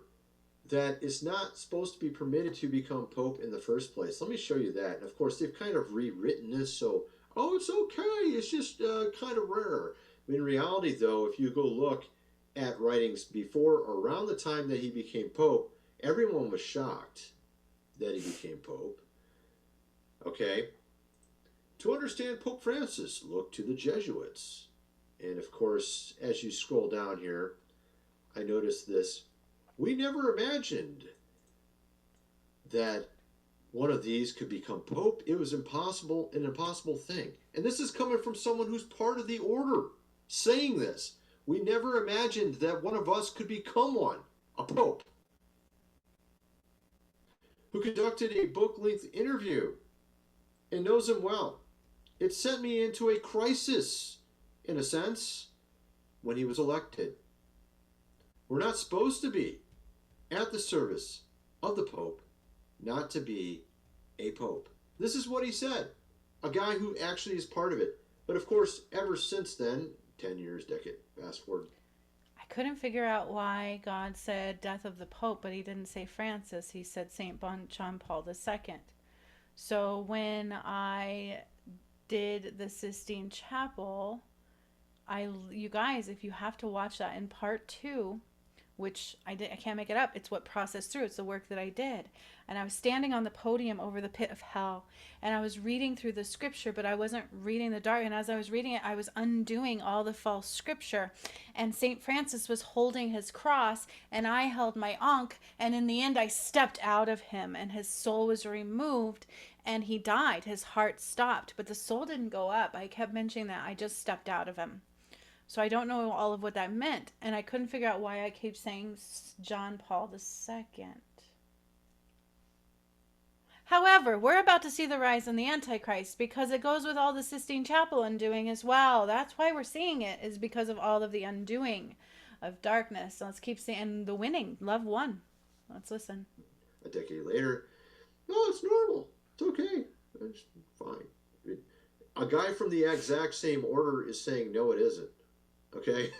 that is not supposed to be permitted to become pope in the first place. Let me show you that. And of course, they've kind of rewritten this, so, it's okay. It's just kind of rare. In reality, though, if you go look at writings before or around the time that he became pope, everyone was shocked that he became pope. Okay? To understand Pope Francis, look to the Jesuits. And of course, as you scroll down here, I noticed this. We never imagined that one of these could become pope. It was an impossible thing. And this is coming from someone who's part of the order saying this. We never imagined that one of us could become one, a pope, who conducted a book-length interview and knows him well. It sent me into a crisis, in a sense, when he was elected. We're not supposed to be at the service of the Pope, not to be a Pope. This is what he said. A guy who actually is part of it. But of course, ever since then, 10 years, decade, fast forward. I couldn't figure out why God said death of the Pope, but he didn't say Francis. He said St. John Paul II. So when I did the Sistine Chapel, you guys, if you have to watch that in part 2, which I can't make it up. It's what processed through. It's the work that I did. And I was standing on the podium over the pit of hell, and I was reading through the scripture, but I wasn't reading the dark. And as I was reading it, I was undoing all the false scripture. And St. Francis was holding his cross, and I held my ankh. And in the end, I stepped out of him, and his soul was removed, and he died. His heart stopped, but the soul didn't go up. I kept mentioning that. I just stepped out of him. So I don't know all of what that meant. And I couldn't figure out why I keep saying John Paul II. However, we're about to see the rise in the Antichrist because it goes with all the Sistine Chapel undoing as well. That's why we're seeing it, is because of all of the undoing of darkness. So let's keep seeing, and the winning. Love won. Let's listen. A decade later, no, it's normal. It's okay. It's fine. A guy from the exact same order is saying, no, it isn't. Okay?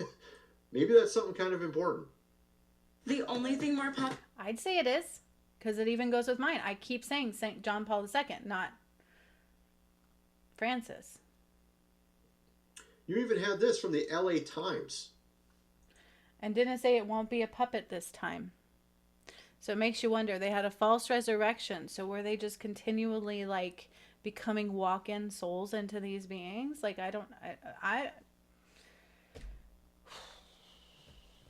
Maybe that's something kind of important. The only thing more popular. I'd say it is, because it even goes with mine. I keep saying St. John Paul II, not Francis. You even had this from the LA Times. And didn't say it won't be a puppet this time. So it makes you wonder, they had a false resurrection. So were they just continually like becoming walk-in souls into these beings? Like, I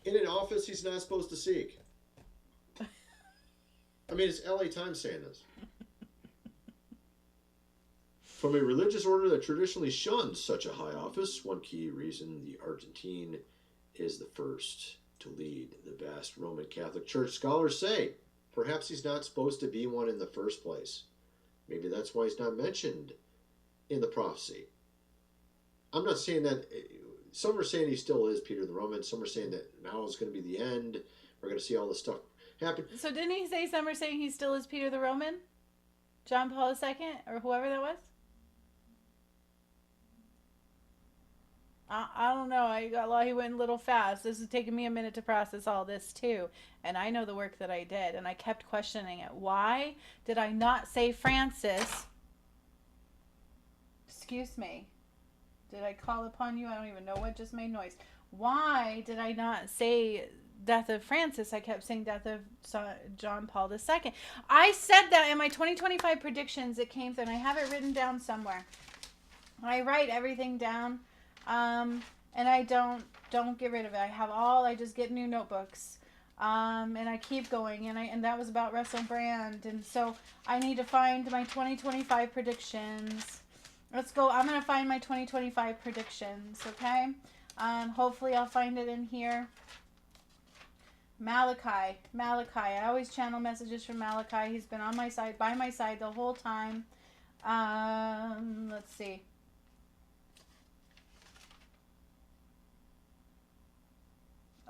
in an office he's not supposed to seek. I mean, it's LA Times saying this. From a religious order that traditionally shuns such a high office, one key reason the Argentine is the first to lead the vast Roman Catholic Church, scholars say perhaps he's not supposed to be one in the first place. Maybe that's why he's not mentioned in the prophecy. I'm not saying that. Some are saying he still is Peter the Roman. Some are saying that now is going to be the end. We're going to see all this stuff happen. So didn't he say some are saying he still is Peter the Roman? John Paul II? Or whoever that was? I don't know. He went a little fast. This is taking me a minute to process all this too. And I know the work that I did. And I kept questioning it. Why did I not say Francis? Excuse me. Did I call upon you? I don't even know what just made noise. Why did I not say death of Francis? I kept saying death of John Paul II. I said that in my 2025 predictions. It came through, and I have it written down somewhere. I write everything down, and I don't get rid of it. I just get new notebooks, and I keep going, and that was about Russell Brand, and so I need to find my 2025 predictions. Let's go. I'm going to find my 2025 predictions, okay? Hopefully I'll find it in here. Malachi. I always channel messages from Malachi. He's been on my side, by my side the whole time. Let's see.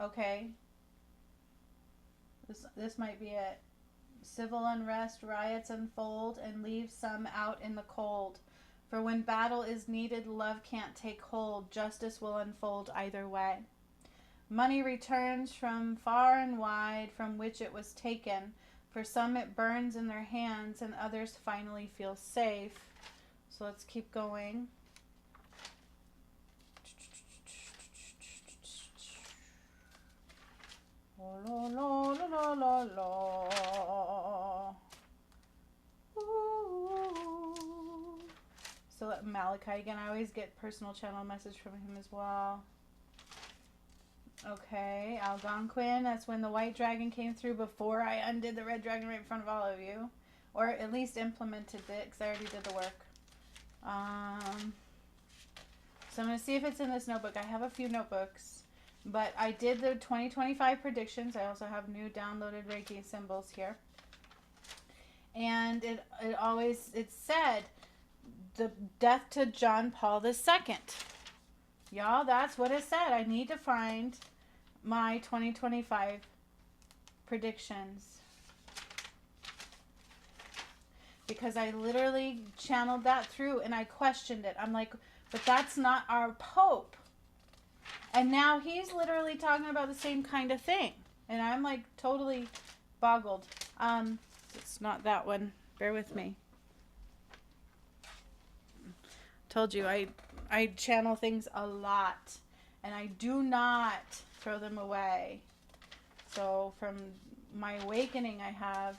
Okay. This might be it. Civil unrest, riots unfold, and leave some out in the cold. For when battle is needed, love can't take hold. Justice will unfold either way. Money returns from far and wide from which it was taken. For some it burns in their hands, and others finally feel safe. So let's keep going. La, la, la, la, la, la. So Malachi again, I always get personal channel message from him as well. Okay, Algonquin, that's when the white dragon came through before I undid the red dragon right in front of all of you. Or at least implemented it, because I already did the work. So I'm going to see if it's in this notebook. I have a few notebooks. But I did the 2025 predictions. I also have new downloaded Reiki symbols here. And it said the death to John Paul II. Y'all, that's what it said. I need to find my 2025 predictions. Because I literally channeled that through and I questioned it. I'm like, but that's not our Pope. And now he's literally talking about the same kind of thing. And I'm like totally boggled. It's not that one. Bear with me. Told you, I channel things a lot. And I do not throw them away. So from my awakening, I have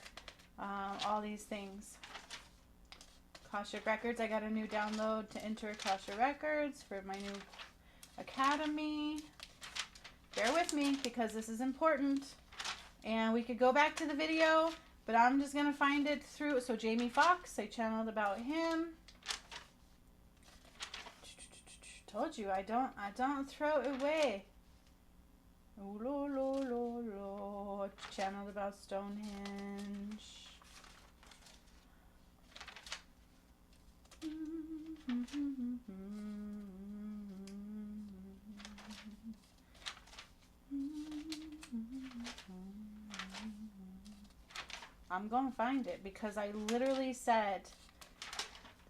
all these things. Akashic Records. I got a new download to enter Akashic Records for my new academy. Bear with me because this is important. And we could go back to the video, but I'm just going to find it through. So Jamie Foxx, I channeled about him. Told you, I don't throw it away. Oh, lo, lo, lo, lo. Channeled about Stonehenge. I'm going to find it because I literally said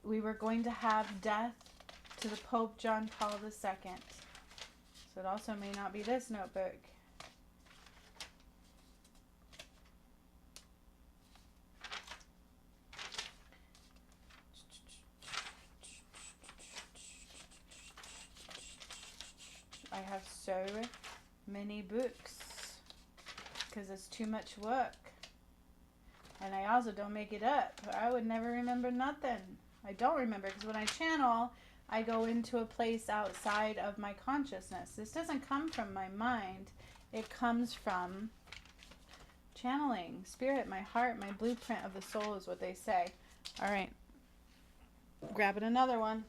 we were going to have death to the Pope John Paul II. So it also may not be this notebook. I have so many books because it's too much work. And I also don't make it up. I would never remember nothing. I don't remember because when I channel, I go into a place outside of my consciousness. This doesn't come from my mind. It comes from channeling. Spirit, my heart, my blueprint of the soul is what they say. All right. Grabbing another one.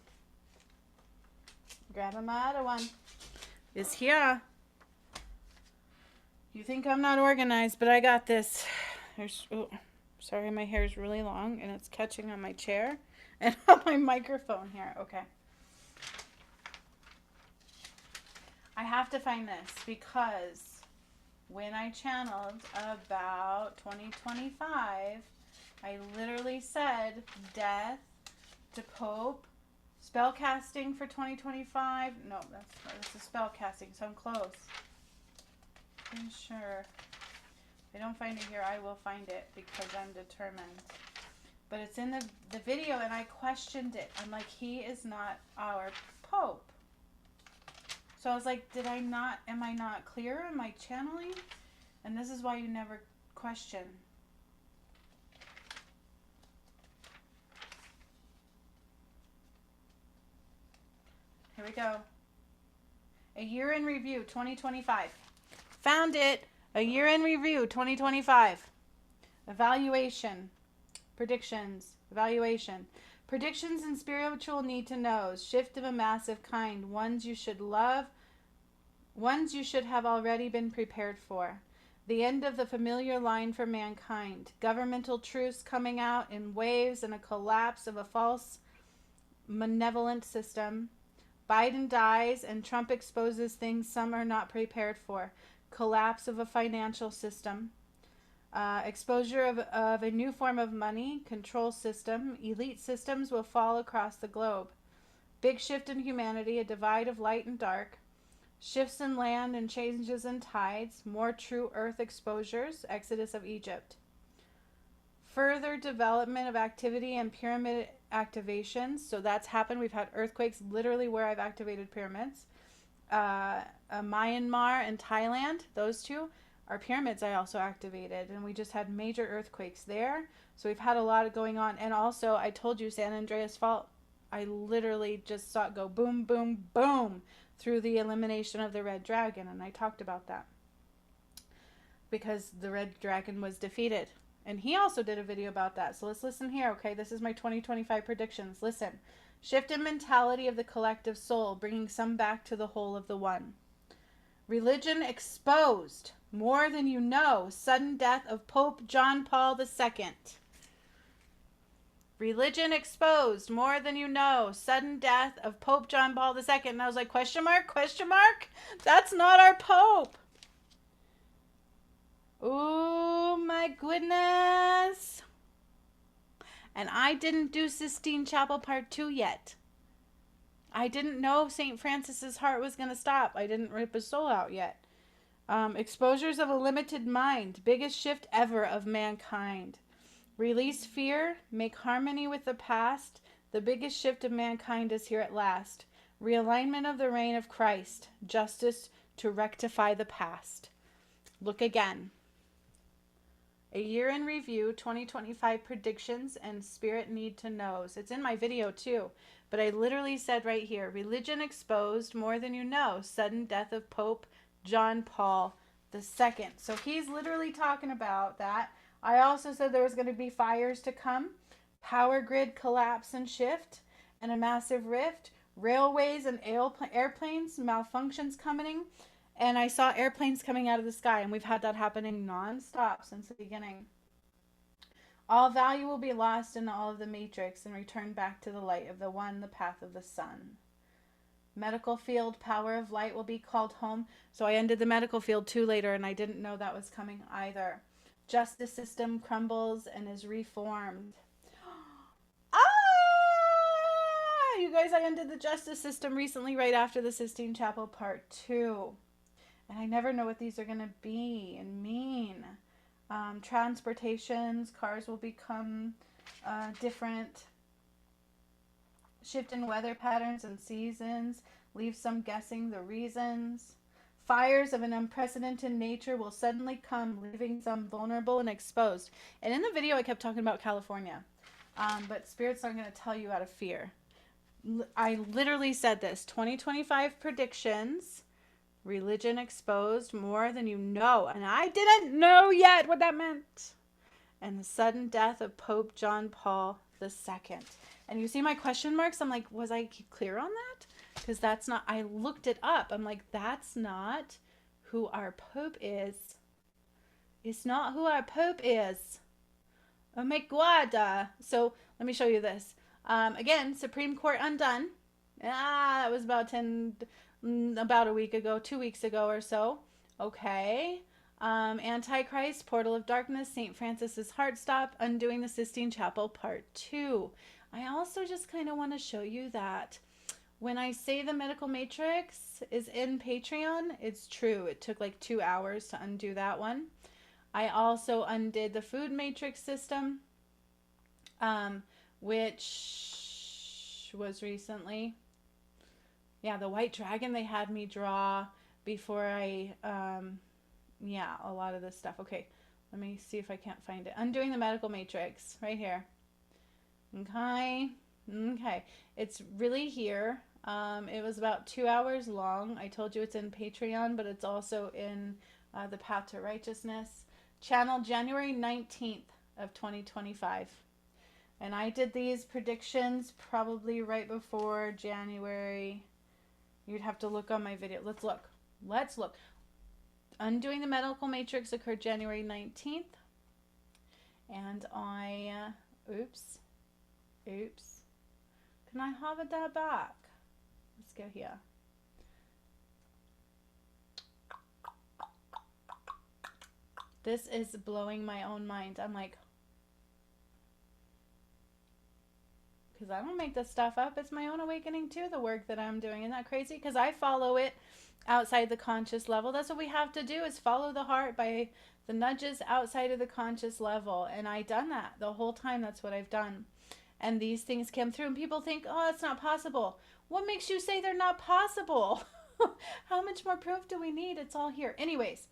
Grabbing my other one. It's here. You think I'm not organized, but I got this. There's... Oh. Sorry, my hair is really long and it's catching on my chair and on my microphone here. Okay. I have to find this because when I channeled about 2025, I literally said death to Pope, spell casting for 2025. No, this is spell casting, so I'm close. I'm sure. If I don't find it here, I will find it because I'm determined. But it's in the video and I questioned it. I'm like, he is not our Pope. So I was like, am I not clear? Am I channeling? And this is why you never question. Here we go. A year in review, 2025. Found it. A year in review, 2025. Evaluation. Predictions. Evaluation. Predictions and spiritual need to knows. Shift of a massive kind. Ones you should love. Ones you should have already been prepared for. The end of the familiar line for mankind. Governmental truths coming out in waves and a collapse of a false malevolent system. Biden dies and Trump exposes things some are not prepared for. Collapse of a financial system, exposure of a new form of money, control system, elite systems will fall across the globe. Big shift in humanity, a divide of light and dark, shifts in land and changes in tides, more true earth exposures, exodus of Egypt. Further development of activity and pyramid activations, so that's happened. We've had earthquakes literally where I've activated pyramids. Myanmar and Thailand, those two are pyramids I also activated, and we just had major earthquakes there. So we've had a lot of going on. And also, I told you, San Andreas Fault, I literally just saw it go boom, boom, boom through the elimination of the red dragon, and I talked about that because the red dragon was defeated. And he also did a video about that. So let's listen here, okay? This is my 2025 predictions. Listen. Shift in mentality of the collective soul, bringing some back to the whole of the one. Religion exposed. More than you know. Sudden death of Pope John Paul II. Religion exposed. More than you know. Sudden death of Pope John Paul II. And I was like, question mark? Question mark? That's not our Pope. Oh my goodness. And I didn't do Sistine Chapel Part 2 yet. I didn't know St. Francis's heart was going to stop. I didn't rip his soul out yet. Exposures of a limited mind. Biggest shift ever of mankind. Release fear. Make harmony with the past. The biggest shift of mankind is here at last. Realignment of the reign of Christ. Justice to rectify the past. Look again. A year in review, 2025 predictions and spirit need to knows. It's in my video too, but I literally said right here, religion exposed more than you know, sudden death of Pope John Paul II. So he's literally talking about that. I also said there was going to be fires to come, power grid collapse and shift, and a massive rift, railways and airplanes, malfunctions coming. And I saw airplanes coming out of the sky, and we've had that happening non-stop since the beginning. All value will be lost in all of the matrix and return back to the light of the one, the path of the sun. Medical field, power of light will be called home. So I ended the medical field too later, and I didn't know that was coming either. Justice system crumbles and is reformed. You guys, I ended the justice system recently right after the Sistine Chapel Part 2. And I never know what these are going to be and mean. Transportations, cars will become different. Shift in weather patterns and seasons. Leave some guessing the reasons. Fires of an unprecedented nature will suddenly come, leaving some vulnerable and exposed. And in the video, I kept talking about California. But spirits aren't going to tell you out of fear. I literally said this. 2025 predictions. Religion exposed more than you know. And I didn't know yet what that meant. And the sudden death of Pope John Paul II. And you see my question marks? I'm like, was I clear on that? Because that's not, I looked it up. I'm like, that's not who our Pope is. It's not who our Pope is. Oh my God. So let me show you this. Again, Supreme Court undone. That was about a week ago, 2 weeks ago or so. Okay. Antichrist, Portal of Darkness, St. Francis's Heartstop, Undoing the Sistine Chapel Part 2. I also just kind of want to show you that when I say the medical matrix is in Patreon, it's true. It took like 2 hours to undo that one. I also undid the food matrix system, which was recently. Yeah, the white dragon they had me draw before I, yeah, a lot of this stuff. Okay, let me see if I can't find it. Undoing the medical matrix, right here. Okay, it's really here. It was about 2 hours long. I told you it's in Patreon, but it's also in the Path to Righteousness channel, January 19th of 2025. And I did these predictions probably right before January. You'd have to look on my video. Let's look. Undoing the medical matrix occurred January 19th. And I, oops. Can I have that back? Let's go here. This is blowing my own mind. I'm like, because I don't make this stuff up. It's my own awakening too, the work that I'm doing. Isn't that crazy? Because I follow it outside the conscious level. That's what we have to do, is follow the heart by the nudges outside of the conscious level. And I've done that the whole time. That's what I've done. And these things come through and people think, oh, it's not possible. What makes you say they're not possible? How much more proof do we need? It's all here. Anyways,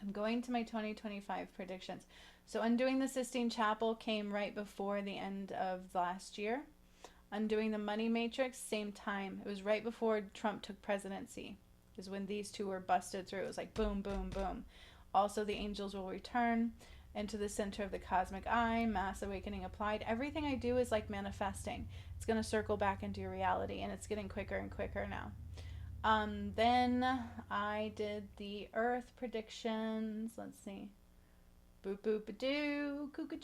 I'm going to my 2025 predictions. So Undoing the Sistine Chapel came right before the end of last year. Undoing the Money Matrix, same time. It was right before Trump took presidency, is when these two were busted through. It was like boom, boom, boom. Also, the angels will return into the center of the cosmic eye. Mass awakening applied. Everything I do is like manifesting. It's going to circle back into your reality, and it's getting quicker and quicker now. Then I did the Earth predictions. Let's see. Boop boop a doo, cuckoo.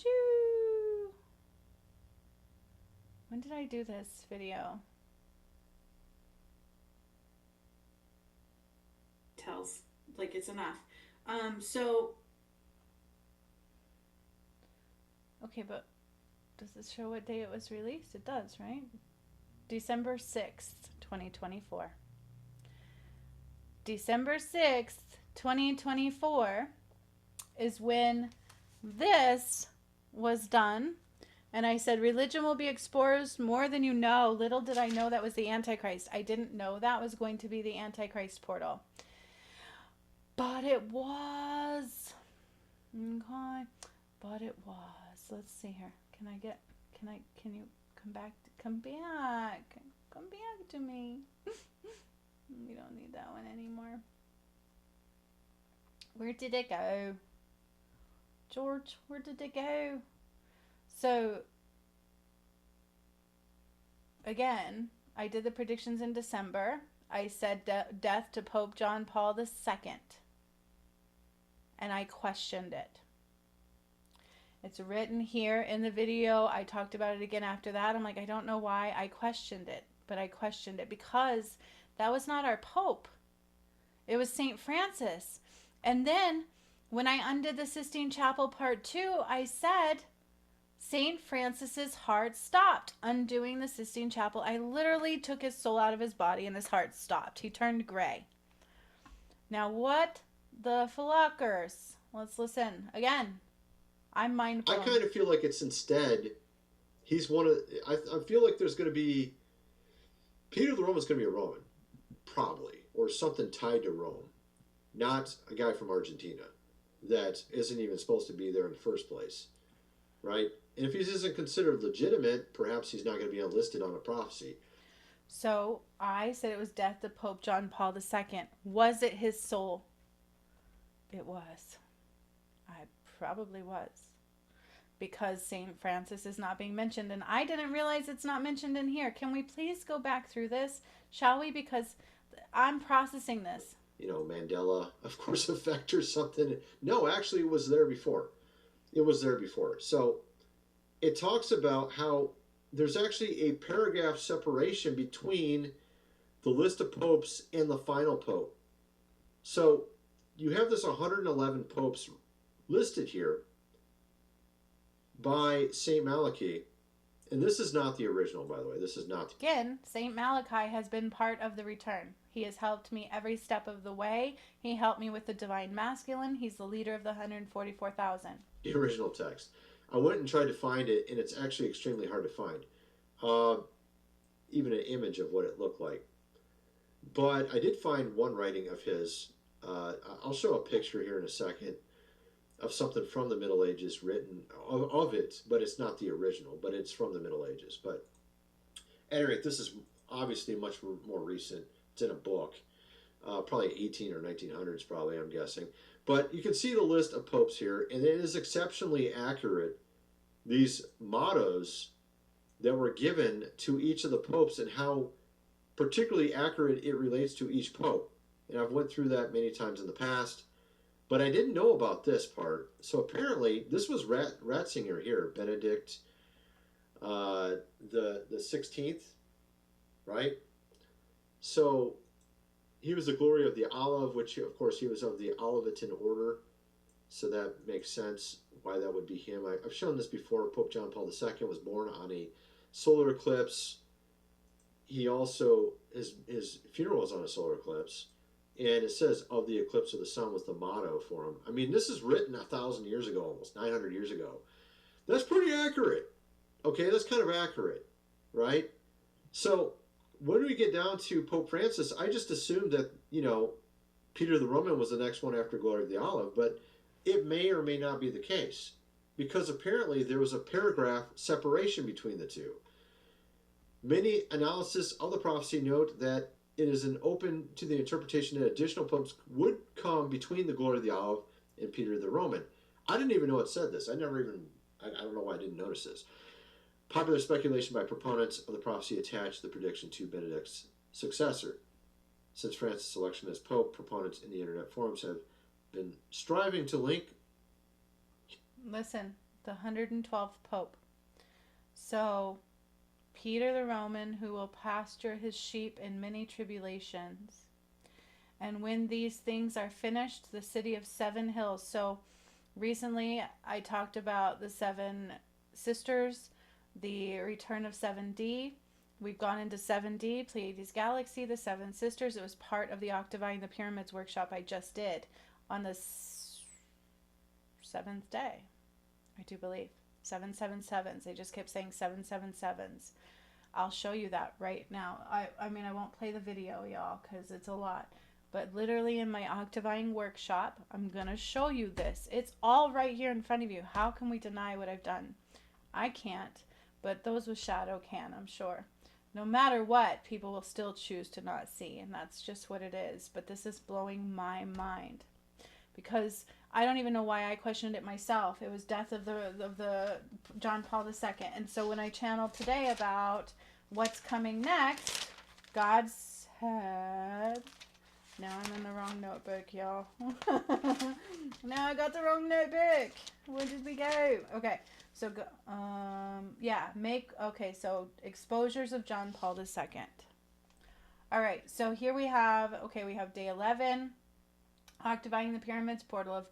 When did I do this video? Tells like it's enough. So Okay, but does this show what day it was released? It does, right? December 6th, 2024. December 6th, 2024 is when this was done. And I said, religion will be exposed more than you know. Little did I know that was the Antichrist. I didn't know that was going to be the Antichrist portal. But it was. Okay. But it was. Let's see here. Can you come back to me. We don't need that one anymore. Where did it go? George, where did it go? So, again, I did the predictions in December. I said death to Pope John Paul II. And I questioned it. It's written here in the video. I talked about it again after that. I'm like, I don't know why I questioned it. But I questioned it because that was not our Pope. It was St. Francis. And then when I undid the Sistine Chapel Part 2, I said St. Francis's heart stopped. Undoing the Sistine Chapel, I literally took his soul out of his body and his heart stopped. He turned gray. Now what the flockers? Let's listen. Again, I'm mindful. I kind of feel like it's instead, he's one of, I feel like there's going to be, Peter the Roman's going to be a Roman, probably, or something tied to Rome. Not a guy from Argentina that isn't even supposed to be there in the first place, right? And if he isn't considered legitimate, perhaps he's not going to be enlisted on a prophecy. So I said it was death to Pope John Paul II. Was it his soul? It was. I probably was. Because St. Francis is not being mentioned. And I didn't realize it's not mentioned in here. Can we please go back through this? Shall we? Because I'm processing this. You know, Mandela, of course, effect or something. No, actually, it was there before. It was there before. So it talks about how there's actually a paragraph separation between the list of popes and the final pope. So you have this 111 popes listed here by St. Malachi. And this is not the original, by the way. This is not. Again, St. Malachi has been part of the return. He has helped me every step of the way. He helped me with the divine masculine. He's the leader of the 144,000. The original text. I went and tried to find it, and it's actually extremely hard to find. Even an image of what it looked like. But I did find one writing of his. I'll show a picture here in a second of something from the Middle Ages written of it, but it's not the original, but it's from the Middle Ages. But at any rate, this is obviously much more recent. It's in a book, probably 18 or 1900s, probably, I'm guessing. But you can see the list of popes here, and it is exceptionally accurate, these mottos that were given to each of the popes and how particularly accurate it relates to each pope. And I've went through that many times in the past. But I didn't know about this part. So apparently, this was Ratzinger here, Benedict the 16th, right? So he was the glory of the olive, which of course he was of the Olivetan order. So that makes sense why that would be him. I've shown this before. Pope John Paul II was born on a solar eclipse. He also, his funeral was on a solar eclipse. And it says, of the eclipse of the sun was the motto for him. I mean, this is written 1,000 years ago, almost 900 years ago. That's pretty accurate. Okay, that's kind of accurate, right? So when we get down to Pope Francis, I just assumed that, you know, Peter the Roman was the next one after Glory of the Olive, but it may or may not be the case. Because apparently there was a paragraph separation between the two. Many analysis of the prophecy note that it is an open to the interpretation that additional popes would come between the Glory of the Olive and Peter the Roman. I didn't even know it said this. I don't know why I didn't notice this. Popular speculation by proponents of the prophecy attached the prediction to Benedict's successor. Since Francis' election as Pope, proponents in the internet forums have been striving to link. Listen, the 112th Pope. So Peter the Roman, who will pasture his sheep in many tribulations. And when these things are finished, the city of 7 hills. So recently I talked about the 7 sisters, the return of 7D. We've gone into 7D, Pleiades Galaxy, the seven sisters. It was part of the Octavine the Pyramids workshop I just did on the seventh day, I do believe. 777s. They just kept saying 777s. I'll show you that right now. I mean, I won't play the video, y'all, because it's a lot. But literally in my Octavine workshop, I'm going to show you this. It's all right here in front of you. How can we deny what I've done? I can't, but those with shadow can, I'm sure. No matter what, people will still choose to not see, and that's just what it is. But this is blowing my mind, because I don't even know why I questioned it myself. It was death of the John Paul II. And so when I channeled today about what's coming next, God said... Now I'm in the wrong notebook, y'all. Now I got the wrong notebook. Where did we go? Okay, so so exposures of John Paul II. All right, so here we have day 11, Octavine the Pyramids, Portal of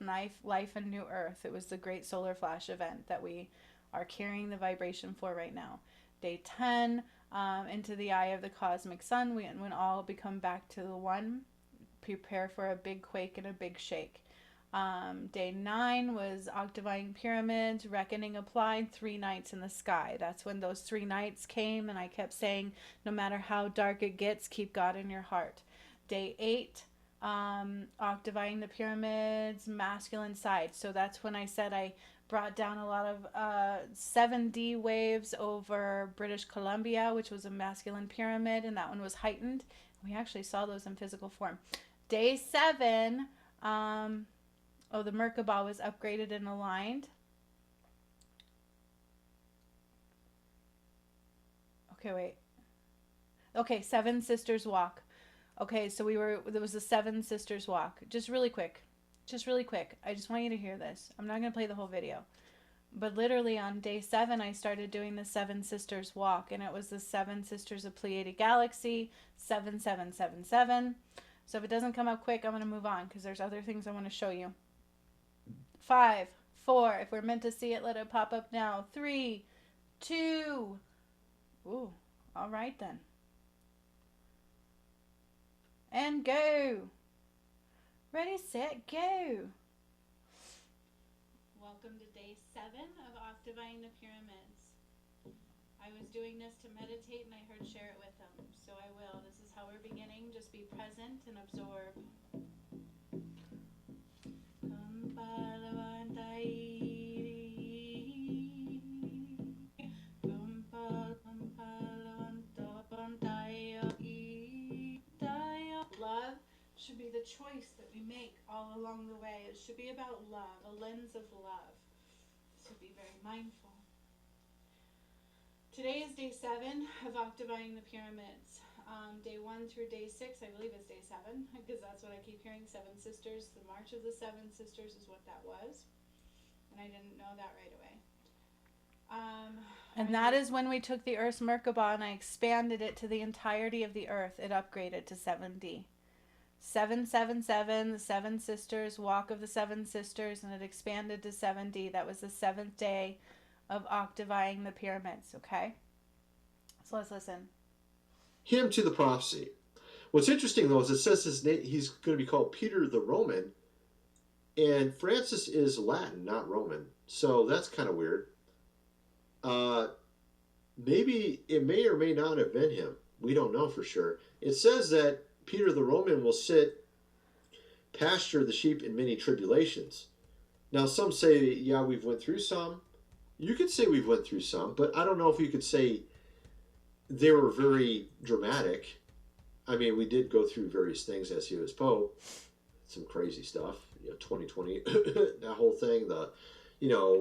Life and New Earth. It was the Great Solar Flash event that we are carrying the vibration for right now. Day 10, into the eye of the cosmic sun, when all become back to the one. Prepare for a big quake and a big shake. Day 9 was Octavine Pyramids, Reckoning applied, 3 nights in the sky. That's when those 3 nights came, and I kept saying, no matter how dark it gets, keep God in your heart. Day 8, Octavine the Pyramids, masculine side. So that's when I said I brought down a lot of 7D waves over British Columbia, which was a masculine pyramid, and that one was heightened. We actually saw those in physical form. Day 7, the Merkabah was upgraded and aligned. Okay, wait. Okay, Seven Sisters Walk. Okay, so there was a Seven Sisters Walk. Just really quick. I just want you to hear this. I'm not going to play the whole video. But literally on day 7, I started doing the Seven Sisters Walk, and it was the Seven Sisters of Pleiadic Galaxy, 7777. So if it doesn't come up quick, I'm going to move on, because there's other things I want to show you. 5, 4, if we're meant to see it, let it pop up now. 3, 2, ooh, all right then. And go. Ready, set, go. Welcome to day 7 of Octavine the Pyramids. I was doing this to meditate, and I heard share it with them, so I will. This is how we're beginning. Just be present and absorb. Love should be the choice that we make all along the way. It should be about love, a lens of love. So be very mindful. Today is day 7 of Octavine the Pyramids. Day 1 through day 6, I believe it's day 7, because that's what I keep hearing, 7 Sisters. The March of the 7 Sisters is what that was. And I didn't know that right away. And that is when we took the Earth's Merkabah and I expanded it to the entirety of the Earth. It upgraded to 7D. 777, the 7 Sisters, Walk of the 7 Sisters, and it expanded to 7D. That was the 7th day of Octavine the Pyramids, okay? So let's listen. Him to the prophecy. What's interesting, though, is it says his name, he's going to be called Peter the Roman, and Francis is Latin, not Roman. So that's kind of weird. Maybe it may or may not have been him. We don't know for sure. It says that Peter the Roman will pasture the sheep in many tribulations. Now, some say, yeah, we've went through some. You could say we've went through some, but I don't know if you could say they were very dramatic. I mean, we did go through various things as he was Pope. Some crazy stuff. 2020, that whole thing,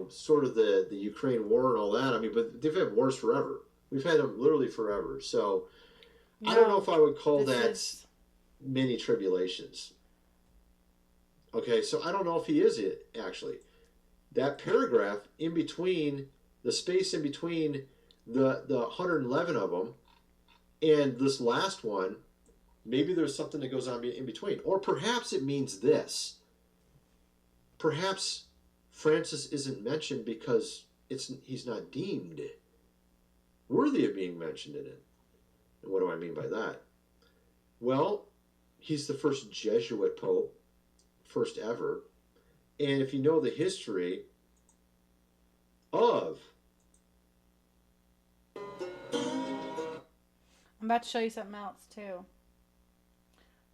sort of the Ukraine war and all that. I mean, but they've had wars forever. We've had them literally forever. So I don't know if I would call that many tribulations. Okay, so I don't know if he is it, actually. That paragraph in between, the space in between the 111 of them and this last one, maybe there's something that goes on in between. Or perhaps it means this. Perhaps Francis isn't mentioned because he's not deemed worthy of being mentioned in it. And what do I mean by that? Well, he's the first Jesuit pope, first ever. And if you know the history of... I'm about to show you something else too.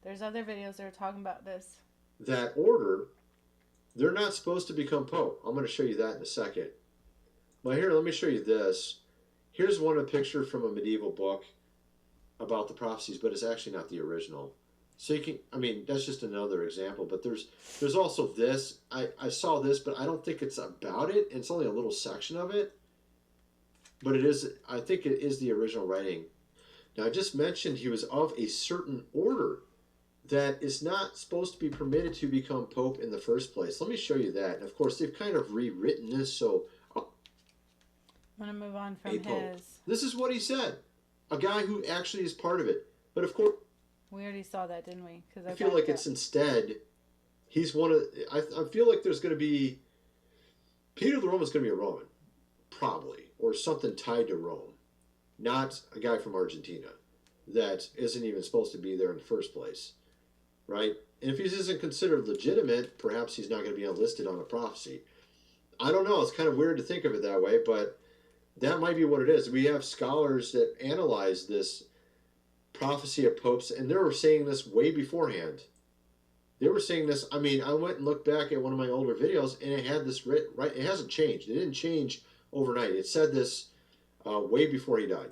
There's other videos that are talking about this. that order, they're not supposed to become pope. I'm going to show you that in a second. But here, let me show you this. Here's one picture from a medieval book about the prophecies, but it's actually not the original. So you can, I mean, that's just another example. But there's also this. I saw this, but I don't think it's about it. It's only a little section of it. But it is, I think it is the original writing. Now, I just mentioned he was of a certain order that is not supposed to be permitted to become pope in the first place. Let me show you that. And of course, they've kind of rewritten this, so... I'm going to move on from his... This is what he said. A guy who actually is part of it. But of course... We already saw that, didn't we? Cause I feel like it's instead... He's one of... I feel like there's going to be... Peter the Roman's going to be a Roman. Probably. Or something tied to Rome. Not a guy from Argentina. That isn't even supposed to be there in the first place. Right? And if he isn't considered legitimate, perhaps he's not going to be enlisted on a prophecy. I don't know. It's kind of weird to think of it that way, but that might be what it is. We have scholars that analyze this prophecy of popes, and they were saying this way beforehand. They were saying this. I mean, I went and looked back at one of my older videos, and it had this written, right? It hasn't changed. It didn't change overnight. It said this way before he died.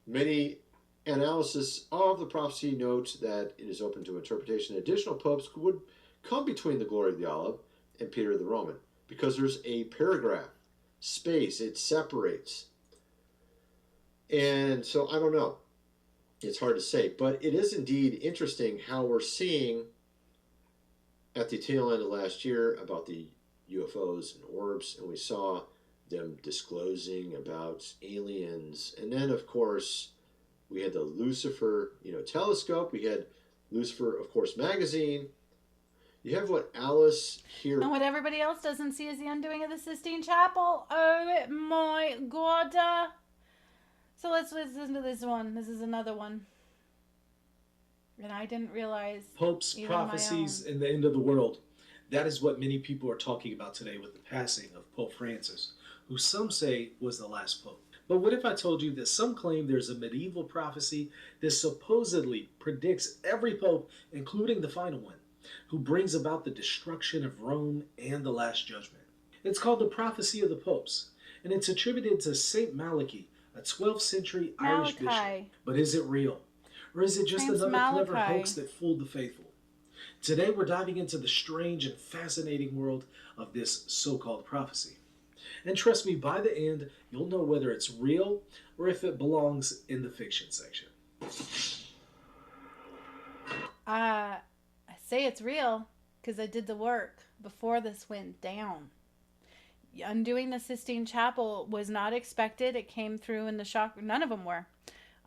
Many analysis of the prophecy notes that it is open to interpretation. Additional popes would come between the glory of the olive and Peter the Roman, because there's a paragraph space. It separates. And so I don't know. It's hard to say. But it is indeed interesting how we're seeing at the tail end of last year about the UFOs and orbs. And we saw them disclosing about aliens. And then, of course, we had the Lucifer, telescope. We had Lucifer, of course, magazine. You have what Alice here... And what everybody else doesn't see is the undoing of the Sistine Chapel. Oh my God. So let's listen to this one. This is another one. And I didn't realize... Pope's prophecies in the end of the world. That is what many people are talking about today with the passing of Pope Francis, who some say was the last pope. But what if I told you that some claim there's a medieval prophecy that supposedly predicts every pope, including the final one, who brings about the destruction of Rome and the Last Judgment? It's called the Prophecy of the Popes, and it's attributed to Saint Malachi, a 12th century Irish bishop. But is it real? Or is it just another clever hoax that fooled the faithful? Today we're diving into the strange and fascinating world of this so-called prophecy. And trust me, by the end, you'll know whether it's real or if it belongs in the fiction section. I say it's real because I did the work before this went down. Undoing the Sistine Chapel was not expected. It came through in the chakra. None of them were.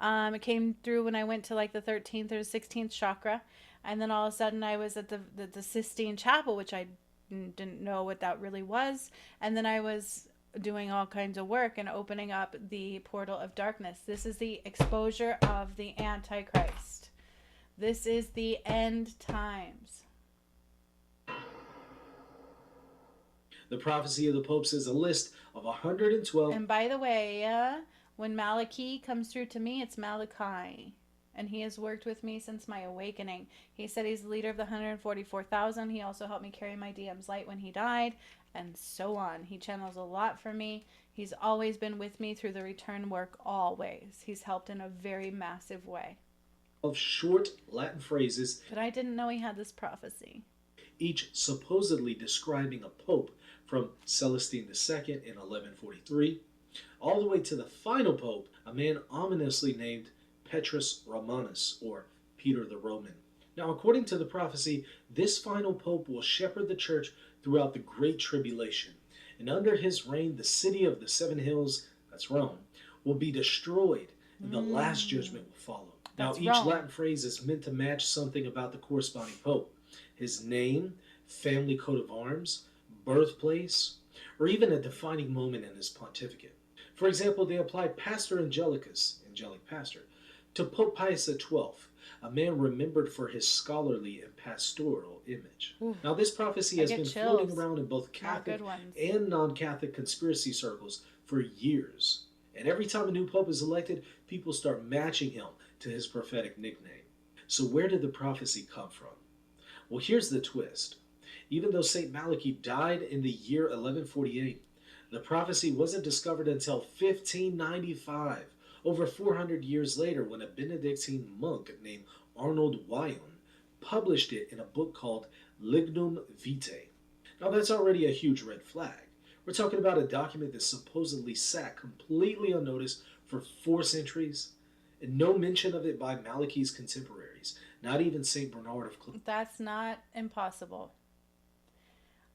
It came through when I went to like the 13th or 16th chakra. And then all of a sudden I was at the Sistine Chapel, which I didn't know what that really was. And then I was doing all kinds of work and opening up the portal of darkness. This is the exposure of the Antichrist. This is the end times. The Prophecy of the Popes is a list of 112. And by the way, when Malachi comes through to me, it's Malachi. And he has worked with me since my awakening. He said he's the leader of the 144,000. He also helped me carry my DM's light when he died, and so on. He channels a lot for me. He's always been with me through the return work, always. He's helped in a very massive way. Of short Latin phrases. But I didn't know he had this prophecy. Each supposedly describing a pope from Celestine II in 1143, all the way to the final pope, a man ominously named Petrus Romanus, or Peter the Roman. Now, according to the prophecy, this final pope will shepherd the church throughout the Great Tribulation. And under his reign, the city of the seven hills, that's Rome, will be destroyed, and the last judgment will follow. Now, each Latin phrase is meant to match something about the corresponding pope. His name, family coat of arms, birthplace, or even a defining moment in his pontificate. For example, they applied Pastor Angelicus, angelic pastor, to Pope Pius XII, a man remembered for his scholarly and pastoral image. Ooh, now, this prophecy I has get been chills. floating around in both Not Catholic good ones. and non-Catholic conspiracy circles for years. And every time a new pope is elected, people start matching him to his prophetic nickname. So where did the prophecy come from? Well, here's the twist. Even though St. Malachi died in the year 1148, the prophecy wasn't discovered until 1595, over 400 years later, when a Benedictine monk named Arnold Wyon published it in a book called Lignum Vitae. Now that's already a huge red flag. We're talking about a document that supposedly sat completely unnoticed for 4 centuries, and no mention of it by Malachi's contemporaries, not even St. Bernard of Clairvaux. That's not impossible.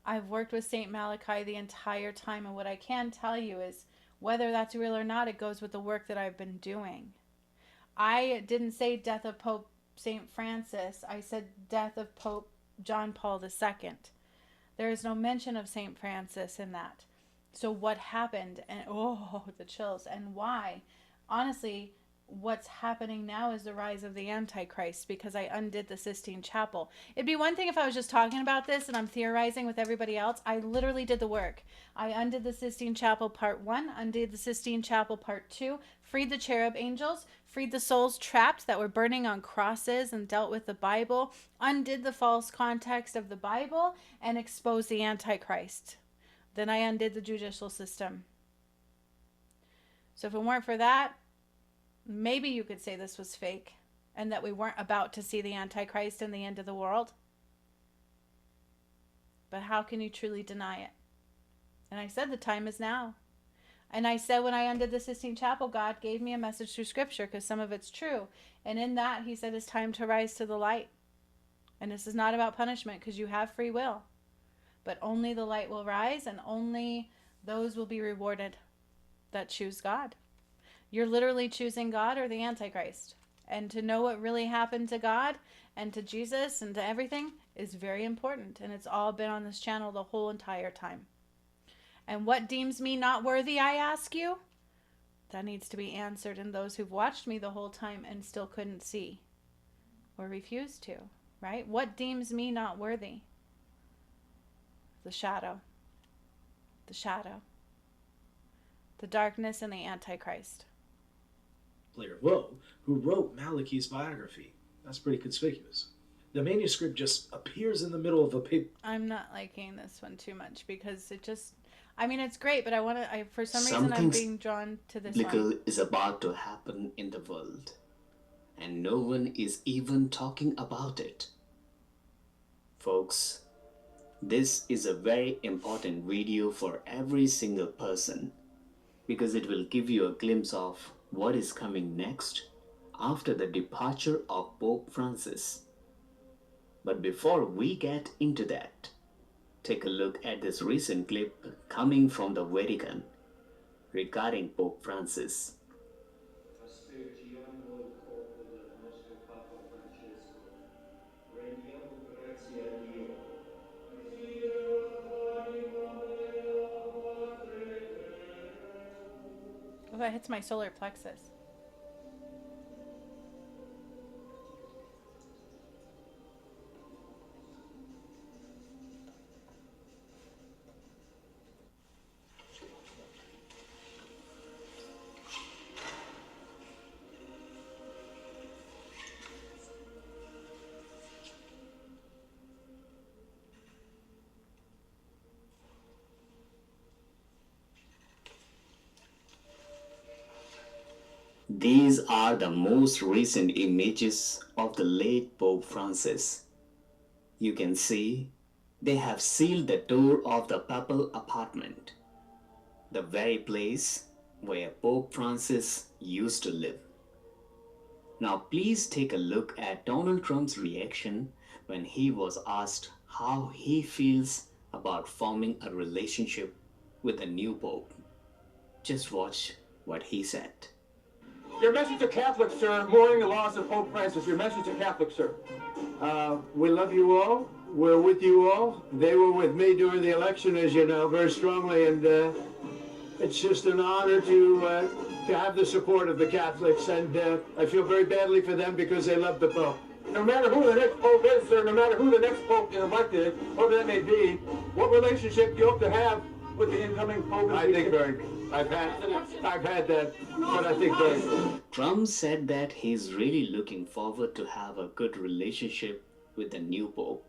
I've worked with St. Malachi the entire time, and what I can tell you is whether that's real or not, it goes with the work that I've been doing. I didn't say death of Pope St. Francis. I said death of Pope John Paul II. There is no mention of St. Francis in that. So what happened? And oh, the chills. And why? Honestly, what's happening now is the rise of the Antichrist, because I undid the Sistine Chapel. It'd be one thing if I was just talking about this and I'm theorizing with everybody else. I literally did the work. I undid the Sistine Chapel Part 1, undid the Sistine Chapel Part 2, freed the cherub angels, freed the souls trapped that were burning on crosses, and dealt with the Bible, undid the false context of the Bible, and exposed the Antichrist. Then I undid the judicial system. So if it weren't for that, maybe you could say this was fake and that we weren't about to see the Antichrist and the end of the world. But how can you truly deny it? And I said the time is now. And I said when I undid the Sistine Chapel, God gave me a message through Scripture, because some of it's true. And in that, he said it's time to rise to the light. And this is not about punishment, because you have free will. But only the light will rise, and only those will be rewarded that choose God. You're literally choosing God or the Antichrist. And to know what really happened to God and to Jesus and to everything is very important. And it's all been on this channel the whole entire time. And what deems me not worthy, I ask you? That needs to be answered in those who've watched me the whole time and still couldn't see or refused to, right? What deems me not worthy? The shadow. The shadow. The darkness and the Antichrist. Clairvaux, who wrote Malachi's biography. That's pretty conspicuous. The manuscript just appears in the middle of a paper. I'm not liking this one too much, because it just, I mean, it's great, but for some reason I'm being drawn to this one. Is about to happen in the world, and no one is even talking about it. Folks, this is a very important video for every single person, because it will give you a glimpse of what is coming next after the departure of Pope Francis. But before we get into that, take a look at this recent clip coming from the Vatican regarding Pope Francis. Oh, that hits my solar plexus. These are the most recent images of the late Pope Francis. You can see they have sealed the door of the papal apartment, the very place where Pope Francis used to live. Now please take a look at Donald Trump's reaction when he was asked how he feels about forming a relationship with a new Pope. Just watch what he said. Your message to Catholics, sir, mooring the loss of Pope Francis. Your message to Catholics, sir. We love you all. were with you all. They were with me during the election, as you know, very strongly, and it's just an honor to have the support of the Catholics, and I feel very badly for them because they love the Pope. No matter who the next Pope is, sir, no matter who the next Pope is elected, whoever that may be, what relationship do you hope to have with the incoming Pope? I think very good. I've had that, but I think very good. Trump said that he's really looking forward to have a good relationship with the new Pope.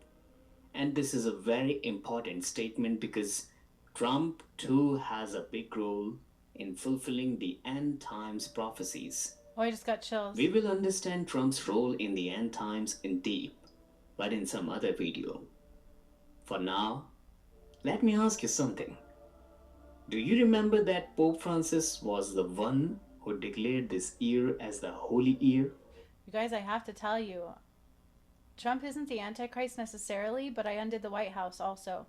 And this is a very important statement because Trump too has a big role in fulfilling the end times prophecies. Oh, I just got chills. We will understand Trump's role in the end times in deep, but in some other video. For now, let me ask you something. Do you remember that Pope Francis was the one who declared this year as the Holy Year? You guys, I have to tell you, Trump isn't the Antichrist necessarily, but I undid the White House also.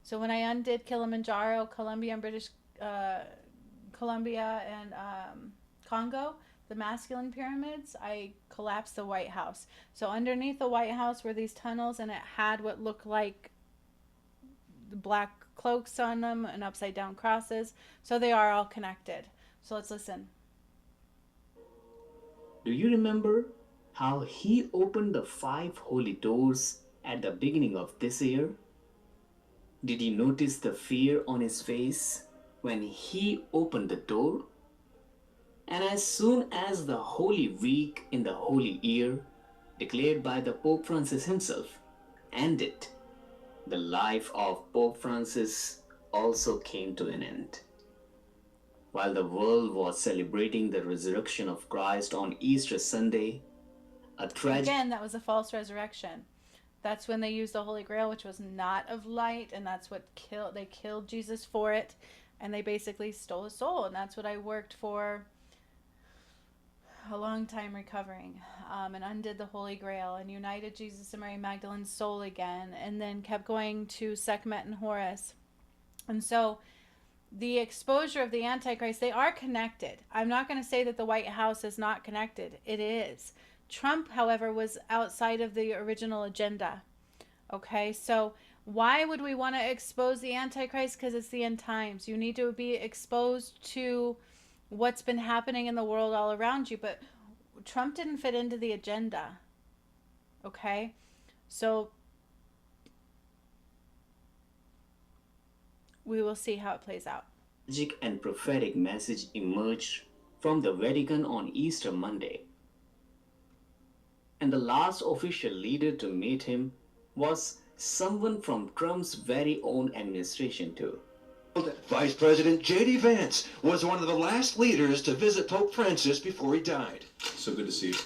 So when I undid Kilimanjaro, Colombia, and Congo, the masculine pyramids, I collapsed the White House. So underneath the White House were these tunnels, and it had what looked like the black cloaks on them and upside down crosses. So they are all connected. So let's listen. Do you remember how he opened the 5 holy doors at the beginning of this year? Did you notice the fear on his face when he opened the door? And as soon as the Holy Week in the Holy Year, declared by the Pope Francis himself, ended, the life of Pope Francis also came to an end. While the world was celebrating the resurrection of Christ on Easter Sunday, again, that was a false resurrection. That's when they used the Holy Grail, which was not of light, and that's what they killed Jesus for it, and they basically stole his soul, and that's what I worked for a long time recovering, and undid the Holy Grail and united Jesus and Mary Magdalene's soul again, and then kept going to Sekhmet and Horus. And so the exposure of the Antichrist, they are connected. I'm not going to say that the White House is not connected. It is. Trump, however, was outside of the original agenda. Okay, so why would we want to expose the Antichrist? Because it's the end times. You need to be exposed to what's been happening in the world all around you. But Trump didn't fit into the agenda. Okay, so we will see how it plays out. Magic and prophetic message emerged from the Vatican on Easter Monday. And the last official leader to meet him was someone from Trump's very own administration too. Vice President J.D. Vance was one of the last leaders to visit Pope Francis before he died. So good to see you.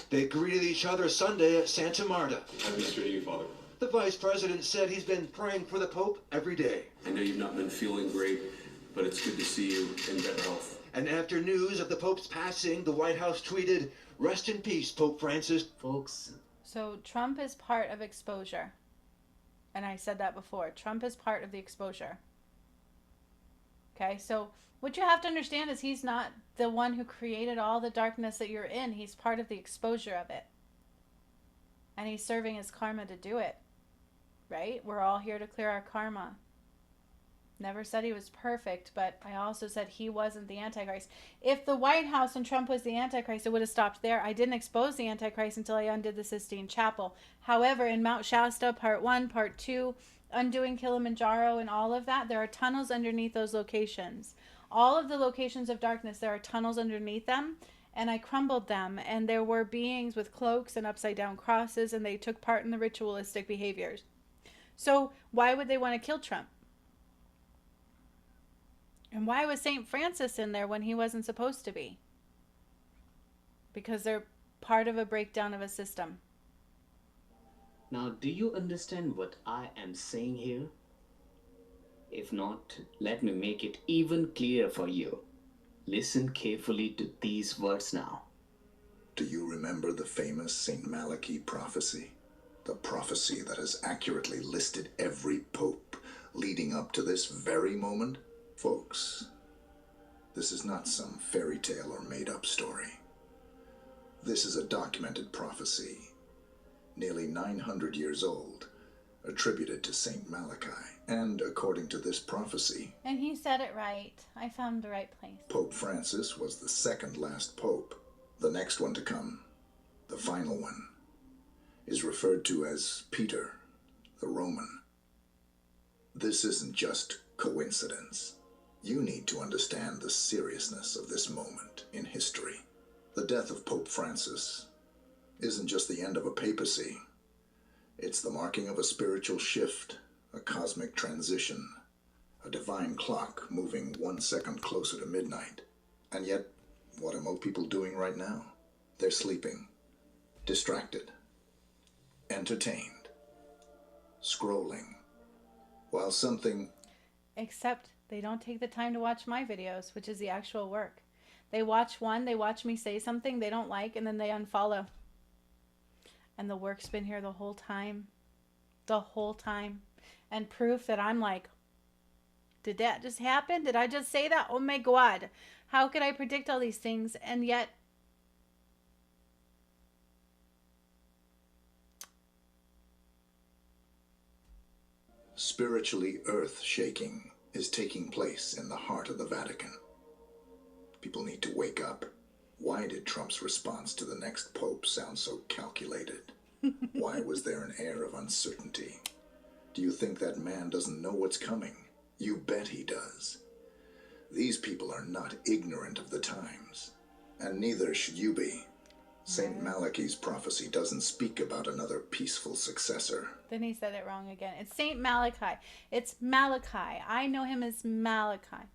They greeted each other Sunday at Santa Marta. Happy Easter to you, Father. The Vice President said he's been praying for the Pope every day. I know you've not been feeling great, but it's good to see you in better health. And after news of the Pope's passing, the White House tweeted, "Rest in peace, Pope Francis." Folks. So Trump is part of exposure. And I said that before. Trump is part of the exposure. Okay, so what you have to understand is he's not the one who created all the darkness that you're in. He's part of the exposure of it. And he's serving his karma to do it. Right? We're all here to clear our karma. Never said he was perfect, but I also said he wasn't the Antichrist. If the White House and Trump was the Antichrist, it would have stopped there. I didn't expose the Antichrist until I undid the Sistine Chapel. However, in Mount Shasta, Part 1, Part 2, undoing Kilimanjaro and all of that, there are tunnels underneath those locations. All of the locations of darkness, there are tunnels underneath them, and I crumbled them, and there were beings with cloaks and upside down crosses, and they took part in the ritualistic behaviors. So why would they want to kill Trump? And why was St. Francis in there when he wasn't supposed to be? Because they're part of a breakdown of a system. Now, do you understand what I am saying here? If not, let me make it even clearer for you. Listen carefully to these words now. Do you remember the famous St. Malachi prophecy? The prophecy that has accurately listed every pope leading up to this very moment? Folks, this is not some fairy tale or made-up story. This is a documented prophecy, nearly 900 years old, attributed to Saint Malachi. And according to this prophecy, And he said it right. I found the right place. Pope Francis was the second last pope. The next one to come, the final one, is referred to as Peter the Roman. This isn't just coincidence. You need to understand the seriousness of this moment in history. The death of Pope Francis isn't just the end of a papacy. It's the marking of a spiritual shift, a cosmic transition, a divine clock moving 1 second closer to midnight. And yet, what are most people doing right now? They're sleeping, distracted, entertained, scrolling, while something... Except they don't take the time to watch my videos, which is the actual work. They watch one, they watch me say something they don't like, and then they unfollow. And the work's been here the whole time. The whole time. And proof that I'm like, did that just happen? Did I just say that? Oh my God. How could I predict all these things? And yet, spiritually earth-shaking is taking place in the heart of the Vatican. People need to wake up. Why did Trump's response to the next pope sound so calculated? Why was there an air of uncertainty? Do you think that man doesn't know what's coming? You bet he does. These people are not ignorant of the times, and neither should you be. Saint Malachi's prophecy doesn't speak about another peaceful successor. then he said it wrong again. It's Saint Malachi. It's Malachi. I know him as Malachi.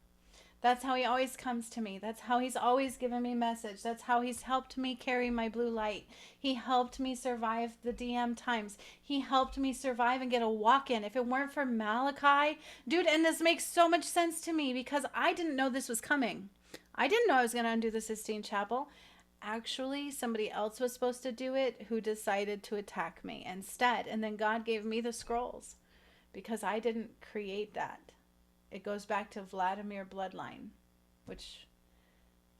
That's how he always comes to me. That's how he's always given me message. That's how he's helped me carry my blue light. He helped me survive the DM times. He helped me survive and get a walk-in. If it weren't for Malachi, dude, and this makes so much sense to me because I didn't know this was coming. I didn't know I was going to undo the Sistine Chapel. Actually, somebody else was supposed to do it who decided to attack me instead. And then God gave me the scrolls because I didn't create that. It goes back to Vladimir bloodline, which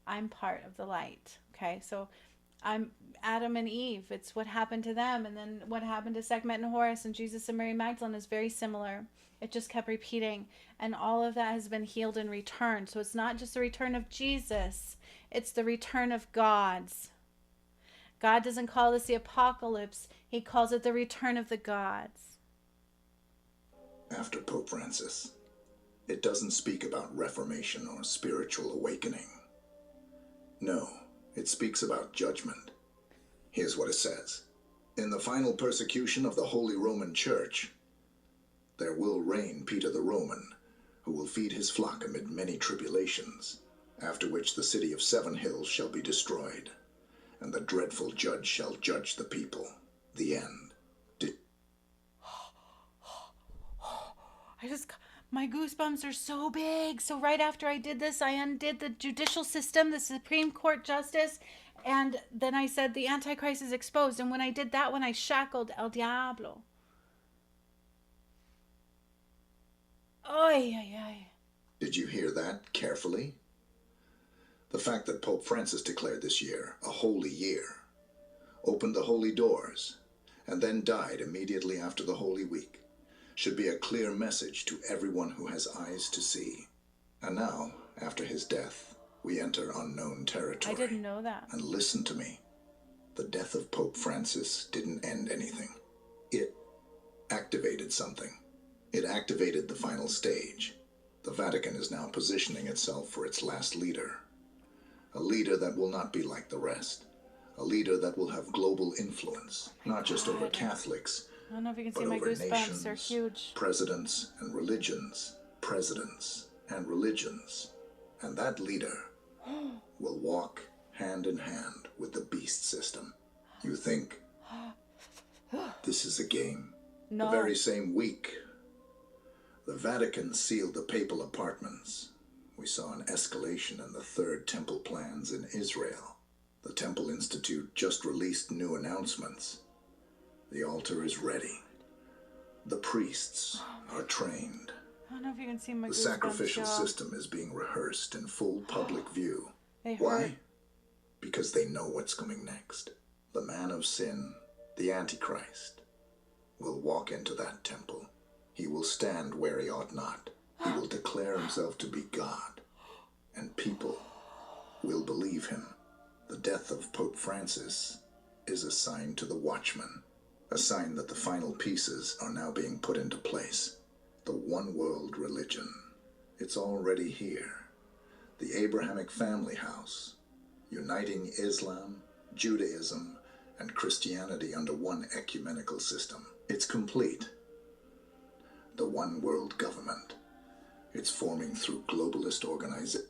I'm part of the light. Okay, so I'm Adam and Eve. It's what happened to them. And then what happened to Sekhmet and Horus and Jesus and Mary Magdalene is very similar. It just kept repeating. And all of that has been healed and returned. So it's not just the return of Jesus. It's the return of God's. God doesn't call this the apocalypse. He calls it the return of the gods. After Pope Francis, it doesn't speak about reformation or spiritual awakening. No, it speaks about judgment. Here's what it says. In the final persecution of the Holy Roman Church, there will reign Peter the Roman, who will feed his flock amid many tribulations, after which the city of 7 hills shall be destroyed, and the dreadful judge shall judge the people. The end. My goosebumps are so big. So right after I did this, I undid the judicial system, the Supreme Court justice, and then I said the Antichrist is exposed. And when I did that one, I shackled El Diablo. Oy, oy, oy. Did you hear that carefully? The fact that Pope Francis declared this year a holy year, opened the holy doors, and then died immediately after the Holy Week, should be a clear message to everyone who has eyes to see. And now, after his death, we enter unknown territory. I didn't know that. And listen to me. The death of Pope Francis didn't end anything. It activated something. It activated the final stage. The Vatican is now positioning itself for its last leader. A leader that will not be like the rest. A leader that will have global influence, not just over Catholics, I don't know if you can see but my over goosebumps. nations, They're huge. presidents and religions, presidents and religions. And that leader will walk hand in hand with the beast system. You think this is a game? No. The very same week, the Vatican sealed the papal apartments. We saw an escalation in the Third Temple plans in Israel. The Temple Institute just released new announcements. The altar is ready. The priests are trained. I don't know if you can see my The goosebumps. sacrificial y'all. system is being rehearsed in full public view. They hurt. Why? Because they know what's coming next. The man of sin, the Antichrist. will walk into that temple. He will stand where he ought not. He will declare himself to be God, and people will believe him. The death of Pope Francis is a sign to the watchman, a sign that the final pieces are now being put into place. The one world religion. It's already here. The Abrahamic family house, uniting Islam, Judaism, and Christianity under one ecumenical system. It's complete. The one world government. It's forming through globalist organization.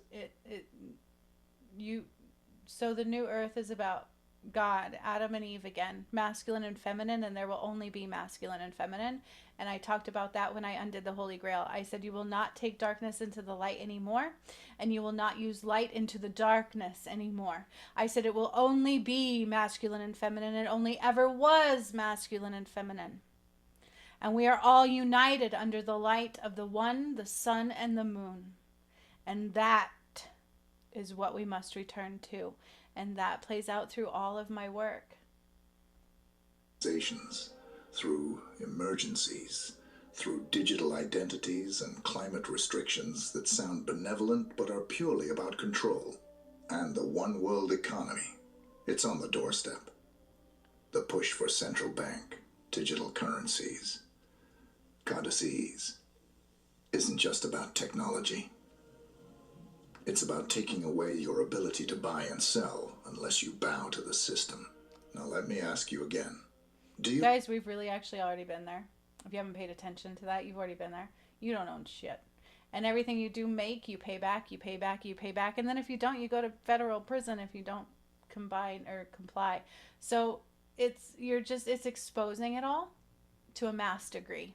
So the new earth is about God, Adam and Eve again, masculine and feminine, and there will only be masculine and feminine. And I talked about that when I undid the Holy Grail. I said you will not take darkness into the light anymore, and you will not use light into the darkness anymore. I said it will only be masculine and feminine. It only ever was masculine and feminine. And we are all united under the light of the one, the sun, and the moon. And that is what we must return to. And that plays out through all of my work. Through emergencies, through digital identities and climate restrictions that sound benevolent but are purely about control. And the one world economy. It's on the doorstep. The push for central bank, digital currencies, codices, isn't just about technology. It's about taking away your ability to buy and sell unless you bow to the system. Now let me ask you again. Do you... Guys, we've really actually already been there. If you haven't paid attention to that, you've already been there. You don't own shit. And everything you do make, you pay back, you pay back, you pay back. And then if you don't, you go to federal prison if you don't combine or comply. So it's exposing it all to a mass degree.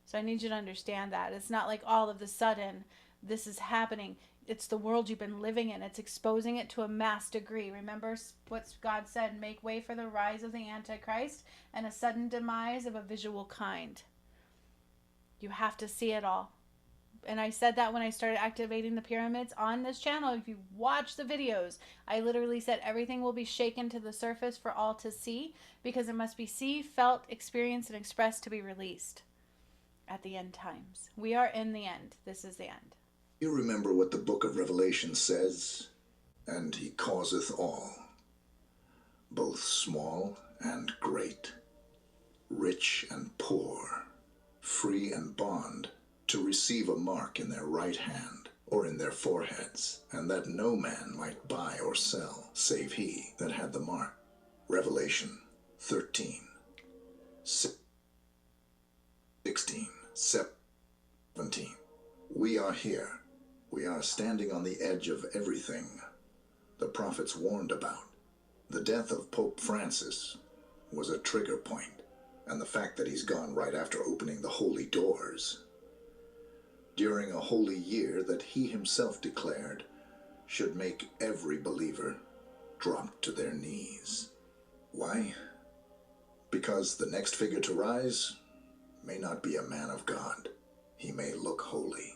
So I need you to understand that. It's not like all of a sudden this is happening. It's the world you've been living in. It's exposing it to a mass degree. Remember what God said, make way for the rise of the Antichrist and a sudden demise of a visual kind. You have to see it all. And I said that when I started activating the pyramids on this channel. If you watch the videos, I literally said everything will be shaken to the surface for all to see, because it must be seen, felt, experienced, and expressed to be released at the end times. We are in the end. This is the end. You remember what the book of Revelation says? And he causeth all, both small and great, rich and poor, free and bond, to receive a mark in their right hand or in their foreheads, and that no man might buy or sell, save he that had the mark. Revelation 13, 16, 17. We are here. We are standing on the edge of everything the prophets warned about. The death of Pope Francis was a trigger point, and the fact that he's gone right after opening the holy doors, during a holy year that he himself declared should make every believer drop to their knees. Why? Because the next figure to rise may not be a man of God. He may look holy.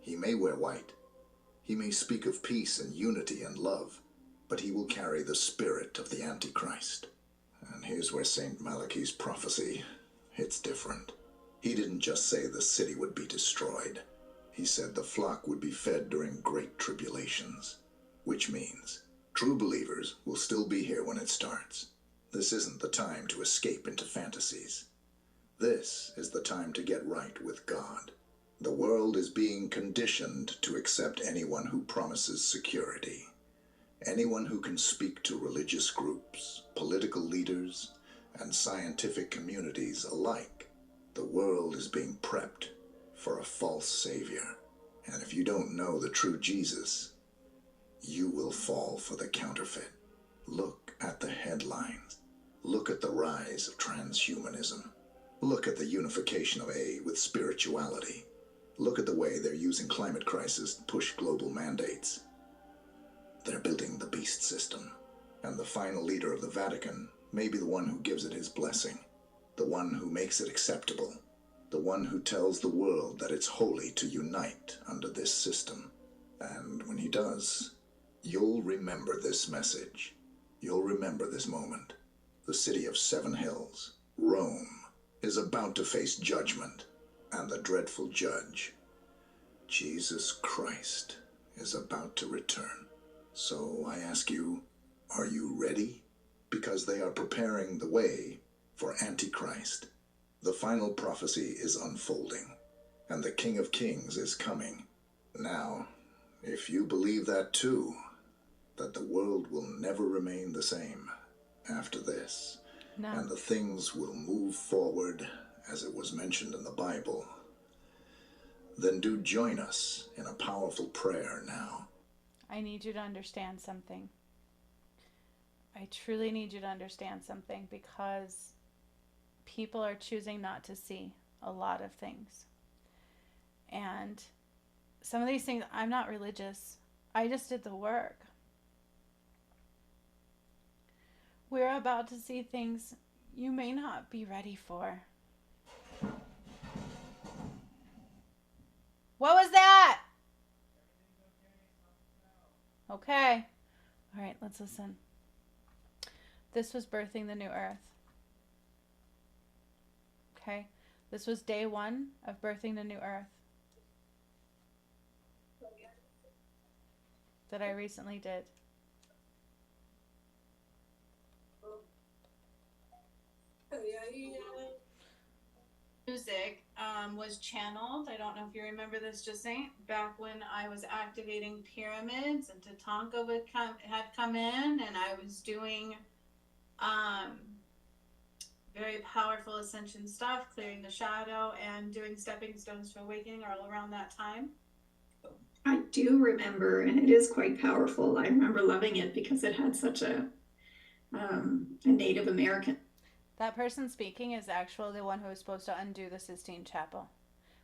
He may wear white. He may speak of peace and unity and love, but he will carry the spirit of the Antichrist. And here's where St. Malachi's prophecy hits different. He didn't just say the city would be destroyed. He said the flock would be fed during great tribulations, which means true believers will still be here when it starts. This isn't the time to escape into fantasies. This is the time to get right with God. The world is being conditioned to accept anyone who promises security. Anyone who can speak to religious groups, political leaders, and scientific communities alike. The world is being prepped for a false savior. And if you don't know the true Jesus, you will fall for the counterfeit. Look at the headlines. Look at the rise of transhumanism. Look at the unification of A with spirituality. Look at the way they're using climate crisis to push global mandates. They're building the beast system. And the final leader of the Vatican may be the one who gives it his blessing. The one who makes it acceptable. The one who tells the world that it's holy to unite under this system. And when he does, you'll remember this message. You'll remember this moment. The city of 7 hills, Rome, is about to face judgment, and the dreadful judge, Jesus Christ, is about to return. So I ask you, are you ready? Because they are preparing the way for Antichrist. The final prophecy is unfolding, and the King of Kings is coming. Now, if you believe that too, that the world will never remain the same after this, and the things will move forward as it was mentioned in the Bible, then do join us in a powerful prayer now. I need you to understand something. I truly need you to understand something, because people are choosing not to see a lot of things. And some of these things, I'm not religious. I just did the work. We're about to see things you may not be ready for. What was that? Okay. All right, let's listen. This was birthing the new earth. Okay. This was day 1 of birthing the new earth that I recently did. Music was channeled. I don't know if you remember this, Jacint, back when I was activating pyramids and Tatanka had come in, and I was doing very powerful ascension stuff, clearing the shadow and doing stepping stones to awakening all around that time. I do remember, and it is quite powerful. I remember loving it because it had such a Native American. That person speaking is actually the one who was supposed to undo the Sistine Chapel.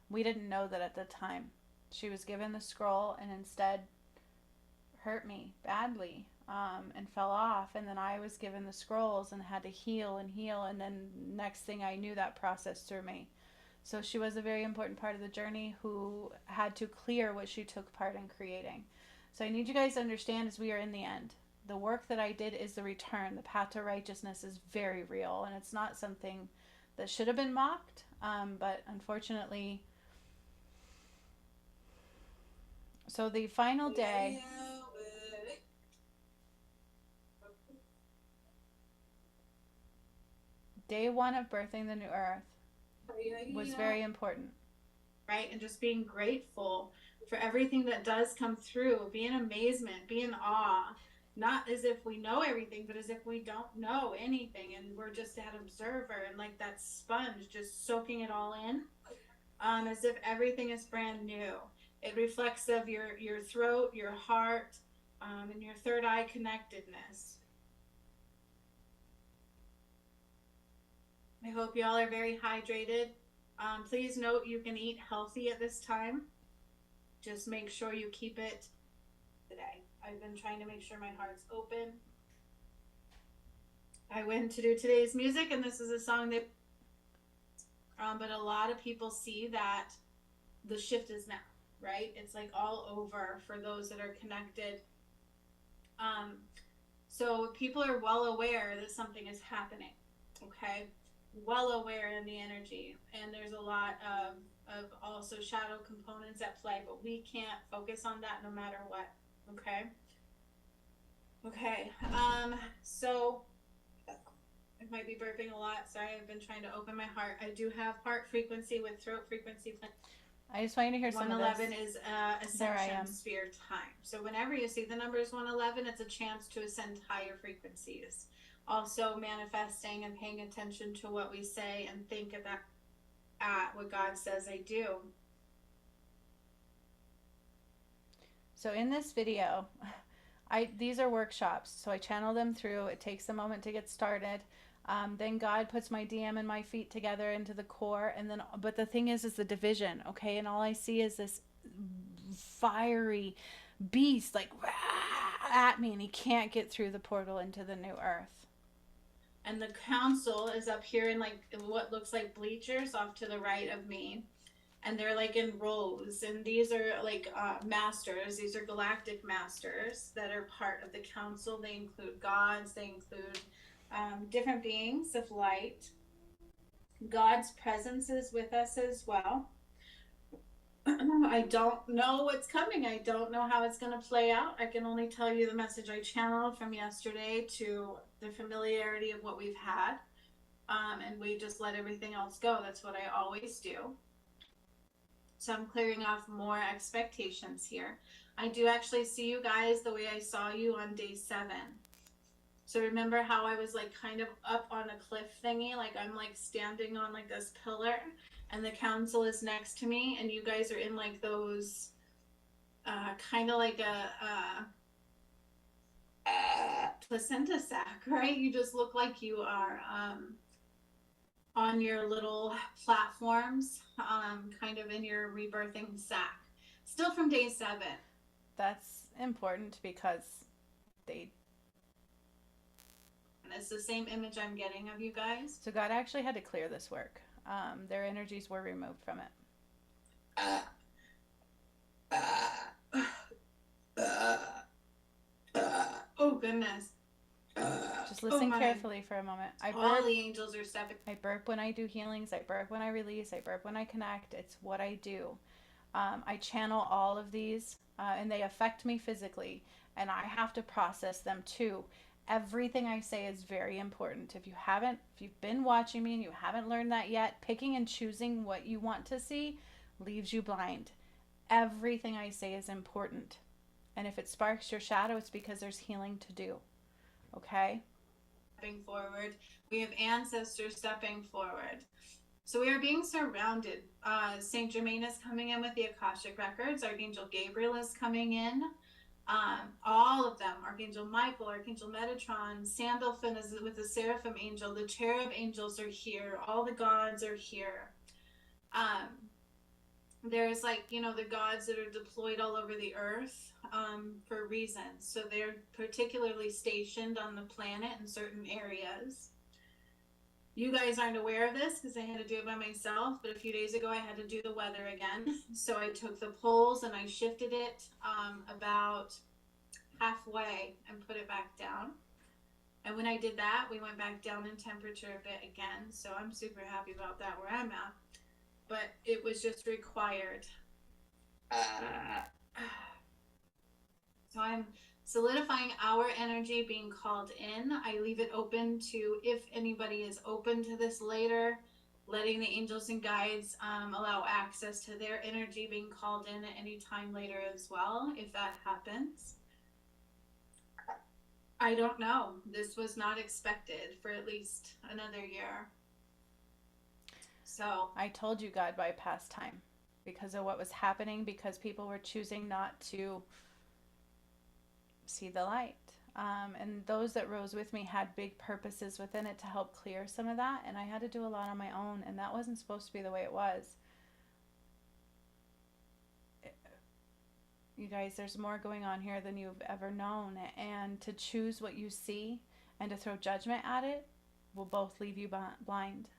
We didn't know that at the time. She was given the scroll and instead hurt me badly and fell off. And then I was given the scrolls and had to heal. And then next thing I knew, that process through me. So she was a very important part of the journey who had to clear what she took part in creating. So I need you guys to understand as we are in the end. The work that I did is the return. The path to righteousness is very real, and it's not something that should have been mocked, but unfortunately. So the final day, day 1 of birthing the new earth, was very important, right? And just being grateful for everything that does come through. Be in amazement, be in awe. Not as if we know everything, but as if we don't know anything, and we're just that observer and like that sponge just soaking it all in, as if everything is brand new. It reflects of your throat, your heart, and your third eye connectedness. I hope you all are very hydrated. Please note you can eat healthy at this time. Just make sure you keep it today. I've been trying to make sure my heart's open. I went to do today's music, and this is a song that, but a lot of people see that the shift is now, right? It's like all over for those that are connected. So people are well aware that something is happening, okay? Well aware in the energy, and there's a lot of also shadow components at play, but we can't focus on that no matter what. Okay. So I might be burping a lot. Sorry, I've been trying to open my heart. I do have heart frequency with throat frequency. I just want you to hear some of this. 111 is ascension sphere time. So whenever you see the numbers 111, it's a chance to ascend higher frequencies. Also manifesting and paying attention to what we say and think about what God says I do. So in this video, these are workshops, so I channel them through. It takes a moment to get started. Then God puts my DM and my feet together into the core, and then, but the thing is the division, okay? And all I see is this fiery beast, like at me, and he can't get through the portal into the new earth. And the council is up here in like what looks like bleachers off to the right of me. And they're like in rows, and these are like masters. These are galactic masters that are part of the council. They include gods, they include different beings of light. God's presence is with us as well. I don't know what's coming. I don't know how it's going to play out. I can only tell you the message I channeled from yesterday to the familiarity of what we've had. And we just let everything else go. That's what I always do. So I'm clearing off more expectations here. I do actually see you guys the way I saw you on day 7. So remember how I was like kind of up on a cliff thingy, like I'm like standing on like this pillar and the council is next to me and you guys are in like those kind of like a placenta sac, right? You just look like you are on your little platforms, kind of in your rebirthing sac. Still from day 7. That's important because and it's the same image I'm getting of you guys. So God actually had to clear this work. Their energies were removed from it. Oh goodness. Just listen carefully for a moment. All the angels are stepping. I burp when I do healings. I burp when I release. I burp when I connect. It's what I do. I channel all of these and they affect me physically and I have to process them too. Everything I say is very important. If you've been watching me and you haven't learned that yet, picking and choosing what you want to see leaves you blind. Everything I say is important. And if it sparks your shadow, it's because there's healing to do. Okay? Stepping forward. We have ancestors stepping forward. So we are being surrounded. Saint Germain is coming in with the Akashic Records. Archangel Gabriel is coming in. All of them. Archangel Michael, Archangel Metatron, Sandalphon is with the Seraphim Angel. The Cherub Angels are here. All the gods are here. There's like, the gods that are deployed all over the earth for reasons. So they're particularly stationed on the planet in certain areas. You guys aren't aware of this because I had to do it by myself, but a few days ago I had to do the weather again. So I took the poles and I shifted it about halfway and put it back down. And when I did that, we went back down in temperature a bit again. So I'm super happy about that where I'm at. But it was just required. So I'm solidifying our energy being called in. I leave it open to, if anybody is open to this later, letting the angels and guides allow access to their energy being called in at any time later as well, if that happens. I don't know. This was not expected for at least another year. So I told you God bypassed time because of what was happening, because people were choosing not to see the light. And those that rose with me had big purposes within it to help clear some of that. And I had to do a lot on my own. And that wasn't supposed to be the way it was. You guys, there's more going on here than you've ever known. And to choose what you see and to throw judgment at it will both leave you blind.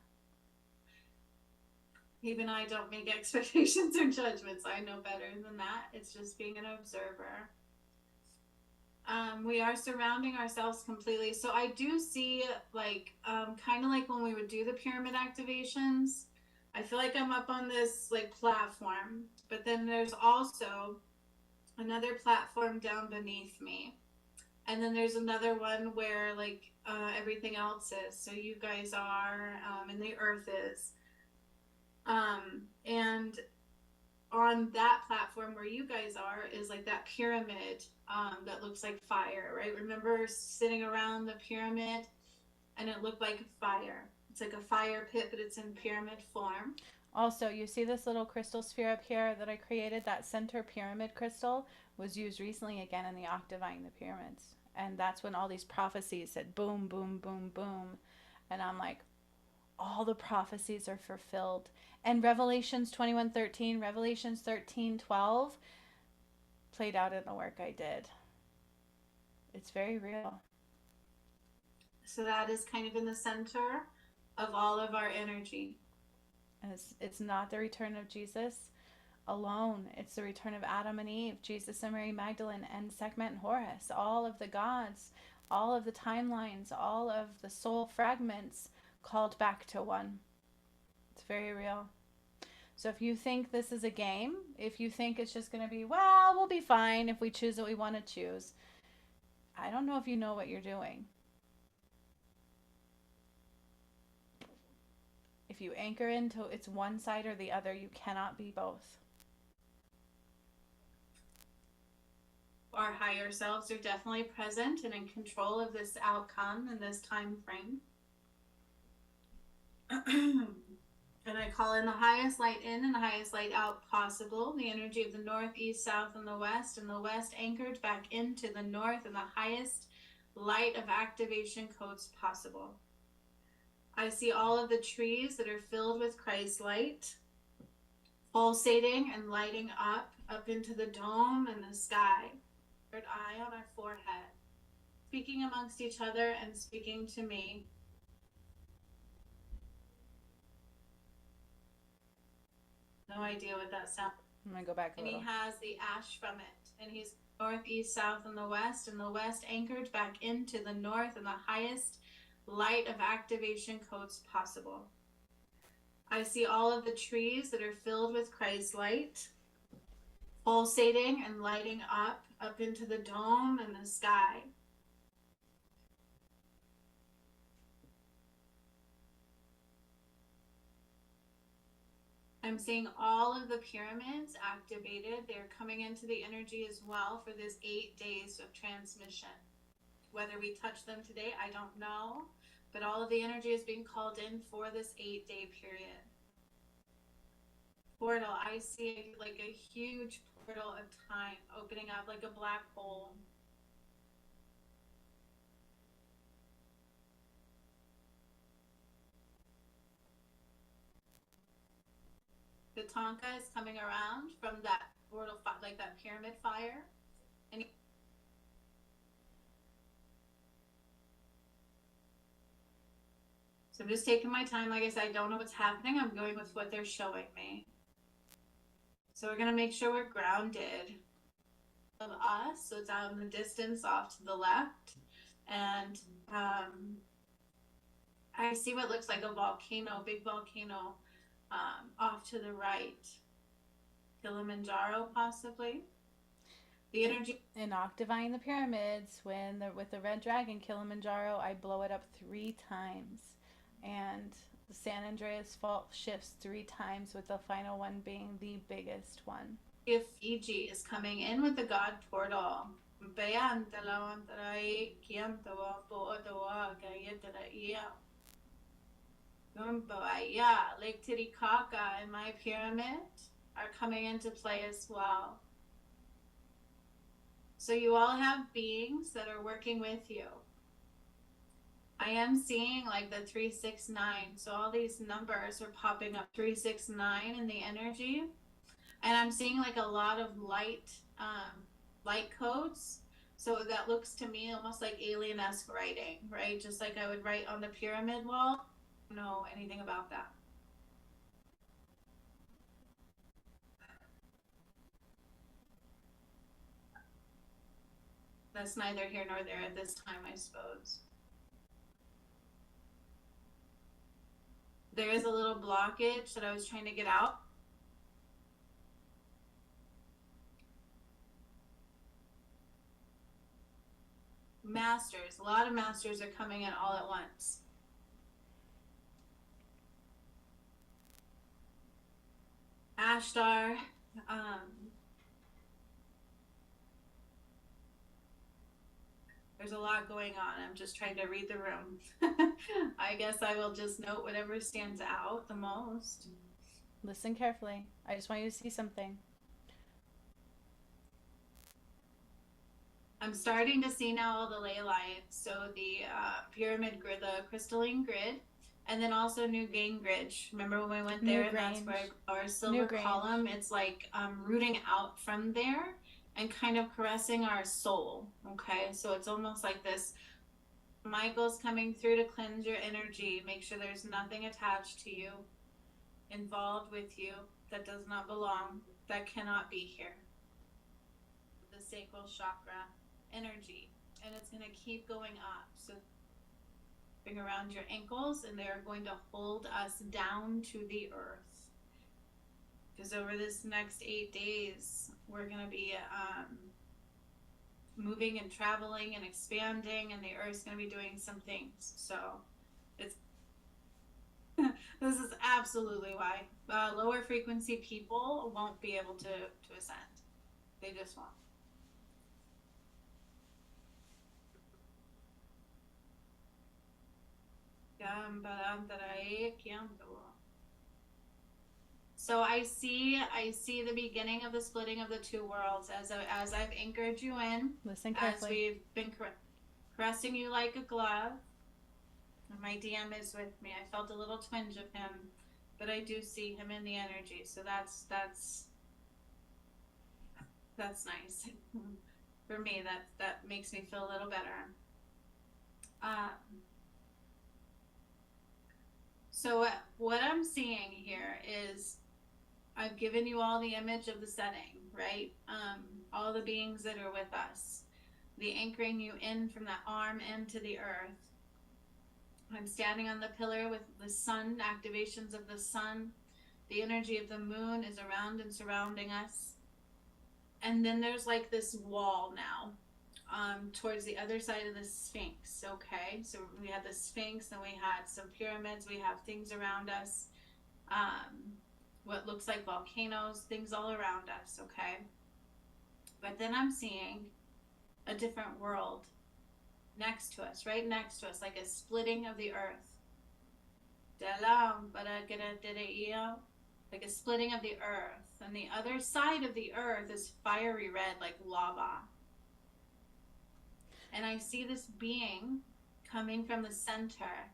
Even I don't make expectations or judgments. I know better than that. It's just being an observer. We are surrounding ourselves completely. So I do see like, kind of like when we would do the pyramid activations, I feel like I'm up on this like platform, but then there's also another platform down beneath me. And then there's another one where like everything else is. So you guys are, and the earth is. And on that platform where you guys are is like that pyramid that looks like fire, right? Remember sitting around the pyramid and it looked like fire. It's like a fire pit, but it's in pyramid form. Also, you see this little crystal sphere up here that I created? That center pyramid crystal was used recently again in the Octavine the pyramids. And that's when all these prophecies said boom, boom, boom, boom. And I'm like, all the prophecies are fulfilled. And Revelations 21:13, Revelations 13:12 played out in the work I did. It's very real. So that is kind of in the center of all of our energy. It's not the return of Jesus alone. It's the return of Adam and Eve, Jesus and Mary Magdalene, and Sekhmet and Horus. All of the gods, all of the timelines, all of the soul fragments called back to one. It's very real. So if you think this is a game, if you think it's just going to be, well, we'll be fine if we choose what we want to choose, I don't know if you know what you're doing. If you anchor into it's one side or the other, you cannot be both. Our higher selves are definitely present and in control of this outcome and this time frame. And I call in the highest light in and the highest light out possible, the energy of the north, east, south, and the west anchored back into the north and the highest light of activation codes possible. I see all of the trees that are filled with Christ light, pulsating and lighting up into the dome and the sky. Third eye on our forehead, speaking amongst each other and speaking to me. No idea what that sounds. I'm gonna go back a little. And he has the ash from it, and he's north, east, south, and the west anchored back into the north and the highest light of activation codes possible. I see all of the trees that are filled with Christ light, pulsating and lighting up into the dome and the sky. I'm seeing all of the pyramids activated. They're coming into the energy as well for this 8 days of transmission. Whether we touch them today, I don't know, but all of the energy is being called in for this 8-day period. Portal, I see like a huge portal of time opening up like a black hole. The Tonka is coming around from that portal, like that pyramid fire. And so I'm just taking my time. Like I said, I don't know what's happening. I'm going with what they're showing me. So we're going to make sure we're grounded of us. So it's out in the distance off to the left. And I see what looks like a volcano, big volcano, off to the right. Kilimanjaro, possibly. The energy in Octavine the pyramids, with the red dragon Kilimanjaro, I blow it up 3 times, and the San Andreas fault shifts 3 times, with the final one being the biggest one. If Fiji is coming in with the God portal. Lake Titicaca and my pyramid are coming into play as well. So you all have beings that are working with you. I am seeing like the 369. So all these numbers are popping up, 369 in the energy. And I'm seeing like a lot of light codes. So that looks to me almost like alien-esque writing, right? Just like I would write on the pyramid wall. I don't know anything about that. That's neither here nor there at this time, I suppose. There is a little blockage that I was trying to get out. Masters, a lot of masters are coming in all at once. Ashtar, there's a lot going on. I'm just trying to read the room. I guess I will just note whatever stands out the most. Listen carefully. I just want you to see something. I'm starting to see now all the ley lines. So the pyramid grid, the crystalline grid, and then also New Grange. Remember when we went there? And that's where our silver column, it's like rooting out from there and kind of caressing our soul. Okay, so it's almost like this. Michael's coming through to cleanse your energy. Make sure there's nothing attached to you, involved with you, that does not belong, that cannot be here. The sacral chakra energy, and it's going to keep going up. So wrapping around your ankles, and they're going to hold us down to the earth. Because over this next 8 days, we're going to be moving and traveling and expanding, and the earth's going to be doing some things. So it's this is absolutely why lower frequency people won't be able to ascend. They just won't. So I see the beginning of the splitting of the two worlds as I've anchored you in. Listen carefully. As we've been caressing you like a glove. My DM is with me. I felt a little twinge of him, but I do see him in the energy. So that's nice. For me, that makes me feel a little better. So what I'm seeing here is I've given you all the image of the setting, right? All the beings that are with us, the anchoring you in from that arm into the earth. I'm standing on the pillar with the sun, activations of the sun. The energy of the moon is around and surrounding us. And then there's like this wall now, towards the other side of the Sphinx, okay? So we had the Sphinx, then we had some pyramids, we have things around us, what looks like volcanoes, things all around us, okay? But then I'm seeing a different world next to us, right next to us, like a splitting of the earth. Like a splitting of the earth. And the other side of the earth is fiery red, like lava. And I see this being coming from the center,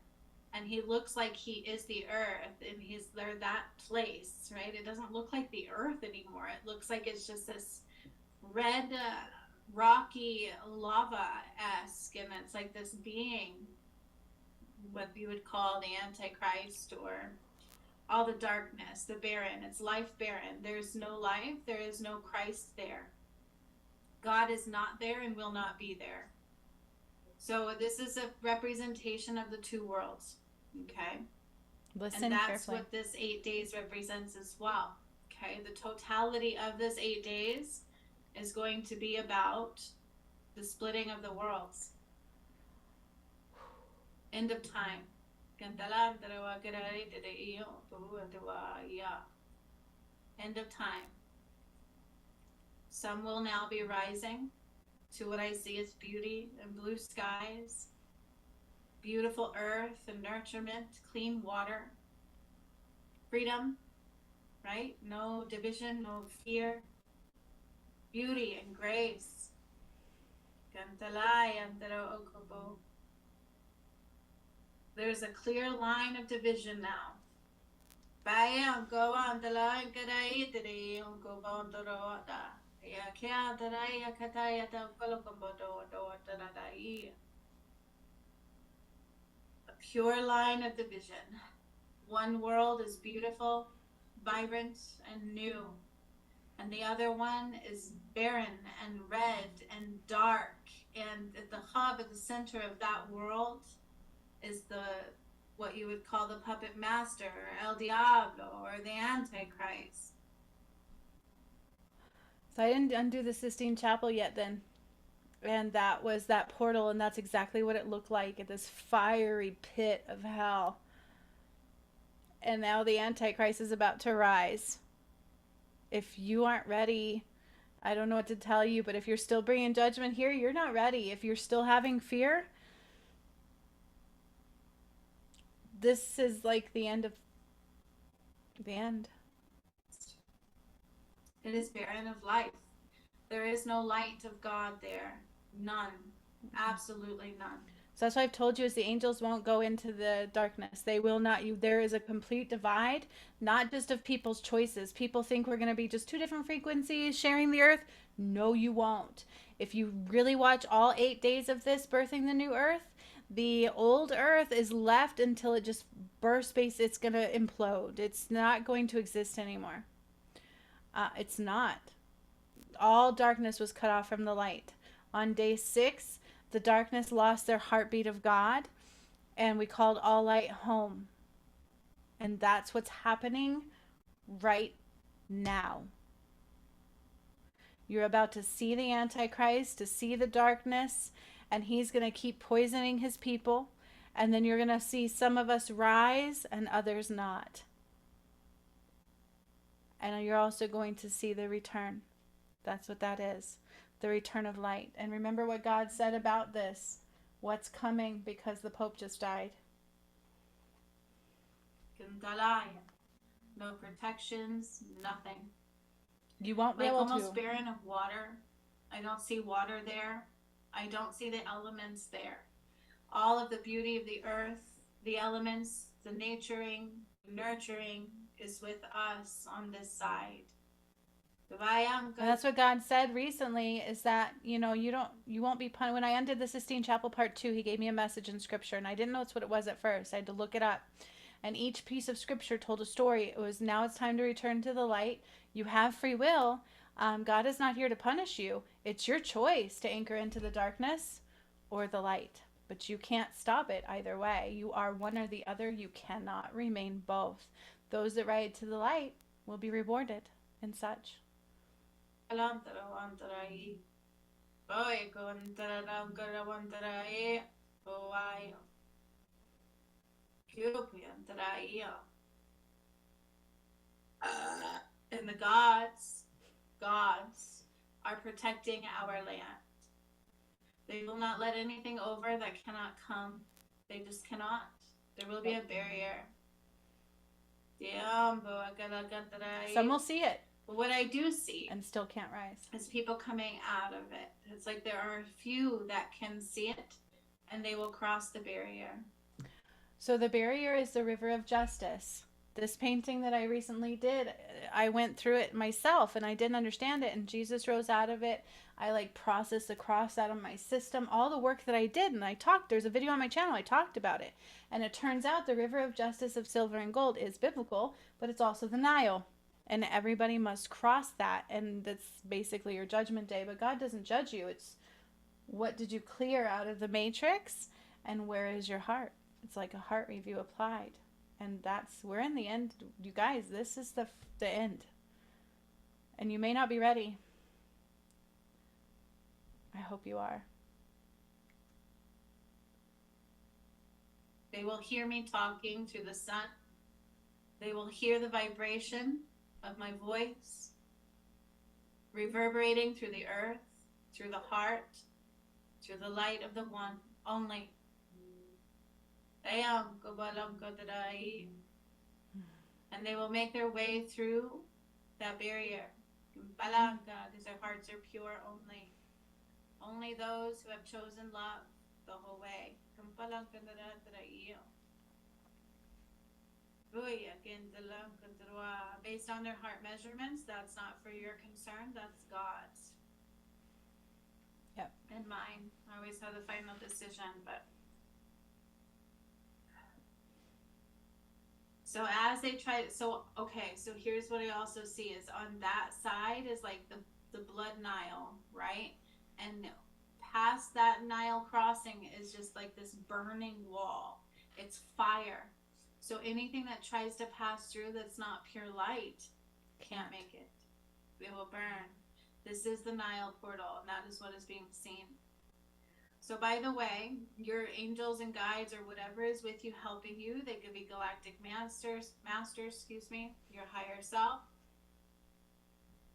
and he looks like he is the earth, and they're that place, right? It doesn't look like the earth anymore. It looks like it's just this red, rocky lava-esque, and it's like this being, what you would call the Antichrist, or all the darkness, the barren. It's life barren. There's no life. There is no Christ there. God is not there and will not be there. So this is a representation of the two worlds, okay? Listen and that's carefully. what this 8 days represents as well, okay? The totality of this 8 days is going to be about the splitting of the worlds. End of time. End of time. Some will now be rising to what I see as beauty and blue skies, beautiful earth and nurturement, clean water, freedom, right? No division, no fear, beauty and grace. There's a clear line of division now. A pure line of division. One world is beautiful, vibrant, and new, and the other one is barren and red and dark. And at the hub, at the center of that world, is what you would call the puppet master, or El Diablo, or the Antichrist. So I didn't undo the Sistine Chapel yet then. And that was that portal, and that's exactly what it looked like, at this fiery pit of hell. And now the Antichrist is about to rise. If you aren't ready, I don't know what to tell you, but if you're still bringing judgment here, you're not ready. If you're still having fear, this is like the end of the end. It is barren of life. There is no light of God there. None. Absolutely none. So that's why I've told you, is the angels won't go into the darkness. They will not. There is a complete divide, not just of people's choices. People think we're going to be just two different frequencies sharing the earth. No, you won't. If you really watch all 8 days of this birthing the new earth, the old earth is left until it just bursts space. It's going to implode. It's not going to exist anymore. It's not. All darkness was cut off from the light. On day 6, the darkness lost their heartbeat of God, And we called all light home. And that's what's happening right now. You're about to see the Antichrist, to see the darkness, and he's going to keep poisoning his people. And then you're going to see some of us rise and others not. And you're also going to see the return. That's what that is. The return of light. And remember what God said about this. What's coming, because the Pope just died. No protections, nothing. You won't be Like able almost to. barren of water. I don't see water there. I don't see the elements there. All of the beauty of the earth, the elements, the nurturing is with us on this side. And that's what God said recently, is that, you won't be punished. When I undid the Sistine Chapel Part 2, he gave me a message in Scripture, and I didn't know what it was at first. I had to look it up. And each piece of Scripture told a story. It was, now it's time to return to the light. You have free will. God is not here to punish you. It's your choice to anchor into the darkness or the light. But you can't stop it either way. You are one or the other. You cannot remain both. Those that ride to the light will be rewarded and such. And the gods are protecting our land. They will not let anything over that cannot come. They just cannot. There will be a barrier. Some will see it. But what I do see and still can't rise is people coming out of it. It's like there are a few that can see it, and they will cross the barrier. So the barrier is the river of justice. This painting that I recently did, I went through it myself and I didn't understand it, and Jesus rose out of it. I processed the cross out of my system, all the work that I did, and there's a video on my channel, I talked about it. And it turns out the river of justice of silver and gold is biblical, but it's also the Nile. And everybody must cross that, and that's basically your judgment day. But God doesn't judge you. It's what did you clear out of the matrix, and where is your heart? It's like a heart review applied. And we're in the end, you guys. This is the end. And you may not be ready. I hope you are. They will hear me talking through the sun. They will hear the vibration of my voice reverberating through the earth, through the heart, through the light of the one only. And they will make their way through that barrier because their hearts are pure only. Only those who have chosen love the whole way. Based on their heart measurements, that's not for your concern, that's God's. Yep. And mine. I always have the final decision, but so as they try, so here's what I also see is on that side is like the blood Nile, right? And past that Nile crossing is just like this burning wall. It's fire. So anything that tries to pass through that's not pure light can't make it. It will burn. This is the Nile portal, and that is what is being seen. So by the way, your angels and guides or whatever is with you helping you, they could be galactic masters, your higher self,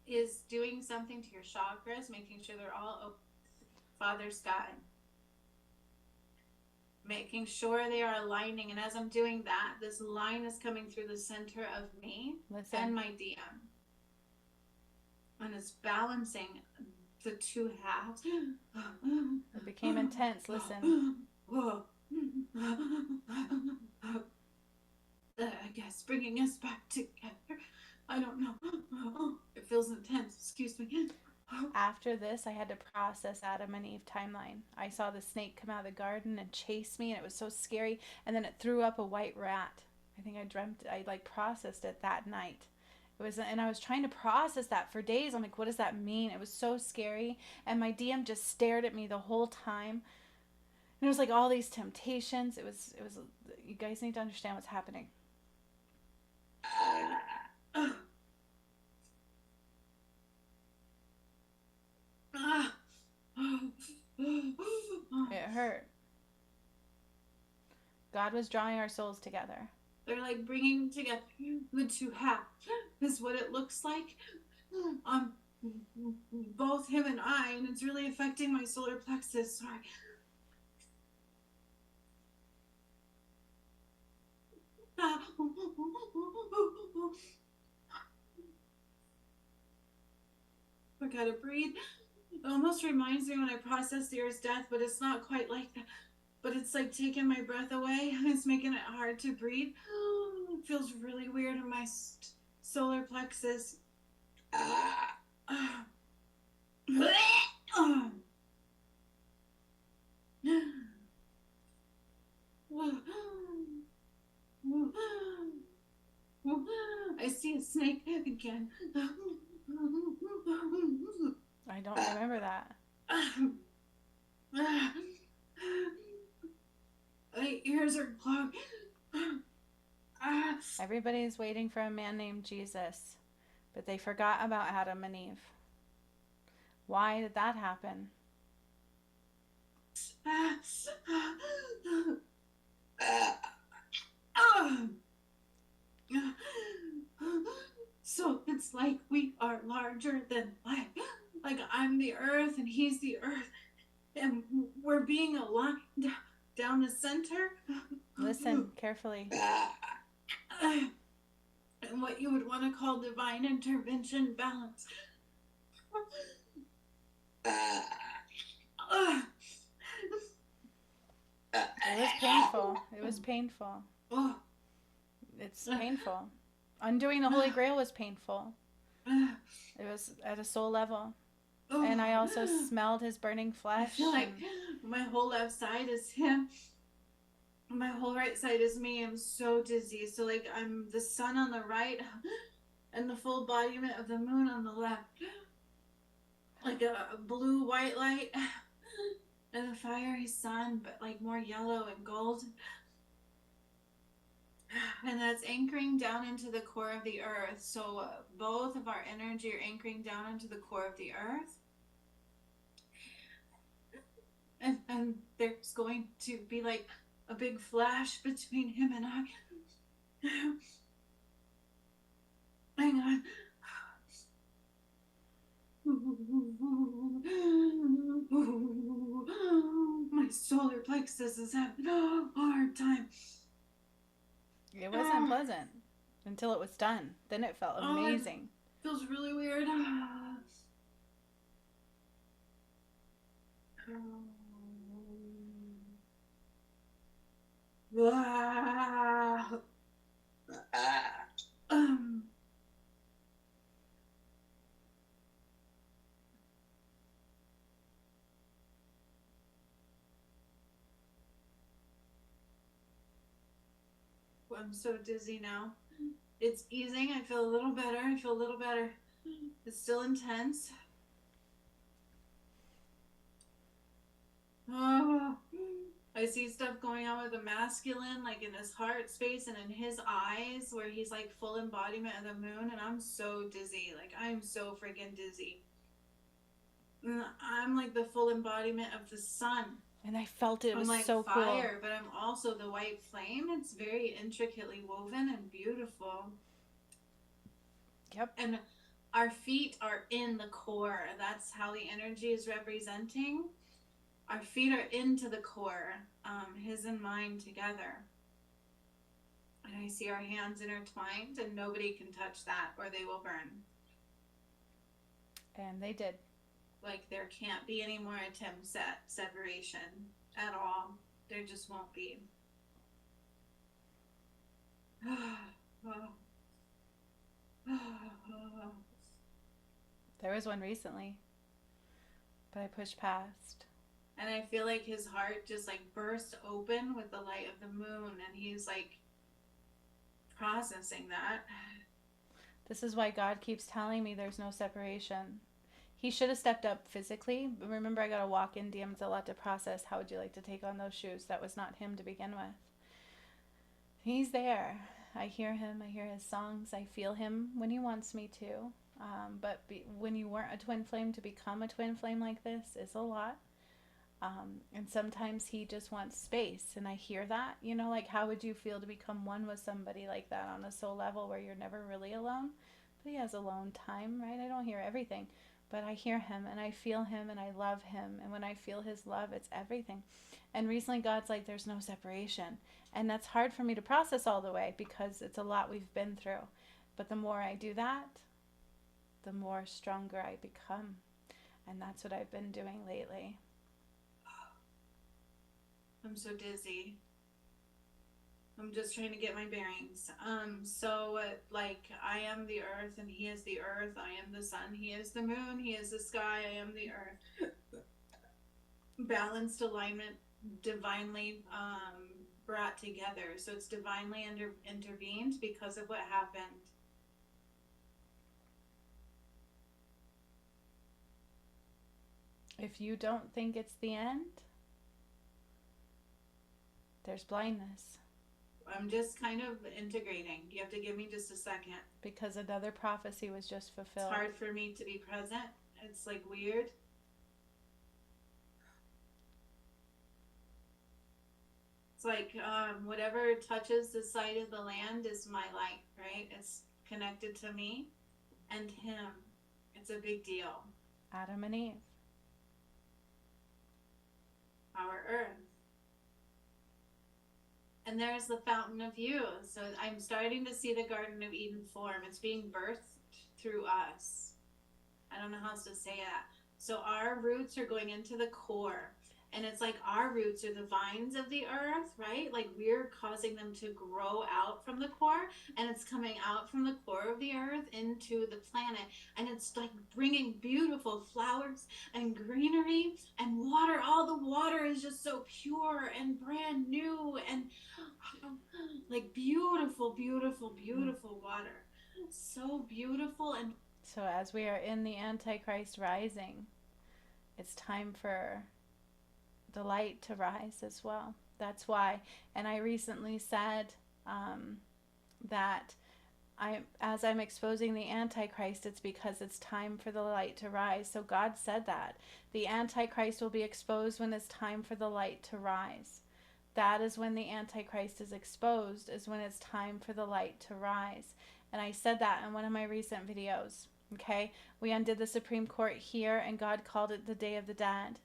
is doing something to your chakras, making sure they're all open. Father Sky. Making sure they are aligning, and as I'm doing that, this line is coming through the center of me and my DM. And it's balancing the two halves. It became intense. Listen. I guess bringing us back together. I don't know. It feels intense. Excuse me. After this, I had to process Adam and Eve timeline. I saw the snake come out of the garden and chase me, and it was so scary. And then it threw up a white rat. I think I processed it that night. And I was trying to process that for days. I'm like, what does that mean? It was so scary. And my DM just stared at me the whole time. There was like all these temptations. It was, you guys need to understand what's happening. It hurt. God was drawing our souls together. They're like bringing together the two halves is what it looks like. Both him and I, and it's really affecting my solar plexus. Sorry. I gotta breathe. It almost reminds me when I process the Earth's death, but it's not quite like that. But it's like taking my breath away. It's making it hard to breathe. It feels really weird in my solar plexus. I see a snake again. I don't remember that. My ears are clogged. Everybody's waiting for a man named Jesus, but they forgot about Adam and Eve. Why did that happen? So it's like we are larger than life. Like I'm the earth and he's the earth. And we're being aligned down the center. Listen carefully. And what you would want to call divine intervention balance. It was painful. It was painful. It's painful. Undoing the Holy Grail was painful. It was at a soul level. And I also smelled his burning flesh. I feel like my whole left side is him. My whole right side is me. I'm so dizzy. So like I'm the sun on the right and the full embodiment of the moon on the left. Like a blue white light and a fiery sun, but like more yellow and gold. And that's anchoring down into the core of the earth. So both of our energy are anchoring down into the core of the earth. And there's going to be like a big flash between him and I. Hang on. My solar plexus is having a hard time. It wasn't pleasant until it was done. Then it felt amazing. It feels really weird. I'm so dizzy now. It's easing. I feel a little better. It's still intense. Oh, I see stuff going on with the masculine, like in his heart space and in his eyes, where he's like full embodiment of the moon, and I'm so dizzy. Like I'm so freaking dizzy. And I'm like the full embodiment of the sun. And I felt it was like so fire, cool. But I'm also the white flame. It's very intricately woven and beautiful. Yep. And our feet are in the core. That's how the energy is representing. Our feet are into the core, his and mine together. And I see our hands intertwined, and nobody can touch that or they will burn. And they did. Like there can't be any more attempts at separation at all. There just won't be. There was one recently, but I pushed past. And I feel like his heart just like burst open with the light of the moon, and he's like processing that. This is why God keeps telling me there's no separation. He should have stepped up physically. But remember, I got to walk in DMs a lot to process. How would you like to take on those shoes? That was not him to begin with. He's there. I hear him. I hear his songs. I feel him when he wants me to. When you weren't a twin flame, to become a twin flame like this is a lot. And sometimes he just wants space. And I hear that. You know, like, how would you feel to become one with somebody like that on a soul level where you're never really alone? But he has alone time, right? I don't hear everything. But I hear him and I feel him and I love him. And when I feel his love, it's everything. And recently God's like, there's no separation. And that's hard for me to process all the way because it's a lot we've been through. But the more I do that, the more stronger I become. And that's what I've been doing lately. I'm so dizzy. I'm just trying to get my bearings. Like, I am the earth and he is the earth. I am the sun, he is the moon, he is the sky, I am the earth. Balanced alignment, divinely brought together. So it's divinely intervened because of what happened. If you don't think it's the end, there's blindness. I'm just kind of integrating. You have to give me just a second. Because another prophecy was just fulfilled. It's hard for me to be present. It's like weird. It's like whatever touches the side of the land is my light, right? It's connected to me and him. It's a big deal. Adam and Eve. Our earth. And there's the fountain of youth. So I'm starting to see the Garden of Eden form. It's being birthed through us. I don't know how else to say that. So our roots are going into the core. And it's like our roots are the vines of the earth, right? Like we're causing them to grow out from the core. And it's coming out from the core of the earth into the planet. And it's like bringing beautiful flowers and greenery and water. All the water is just so pure and brand new and like beautiful, beautiful, beautiful water. So beautiful. And so as we are in the Antichrist rising, it's time for the light to rise as well. That's why. And I recently said that as I'm exposing the Antichrist, it's because it's time for the light to rise. So God said that. The Antichrist will be exposed when it's time for the light to rise. That is when the Antichrist is exposed, is when it's time for the light to rise. And I said that in one of my recent videos. Okay? We undid the Supreme Court here, and God called it the Day of the Dead.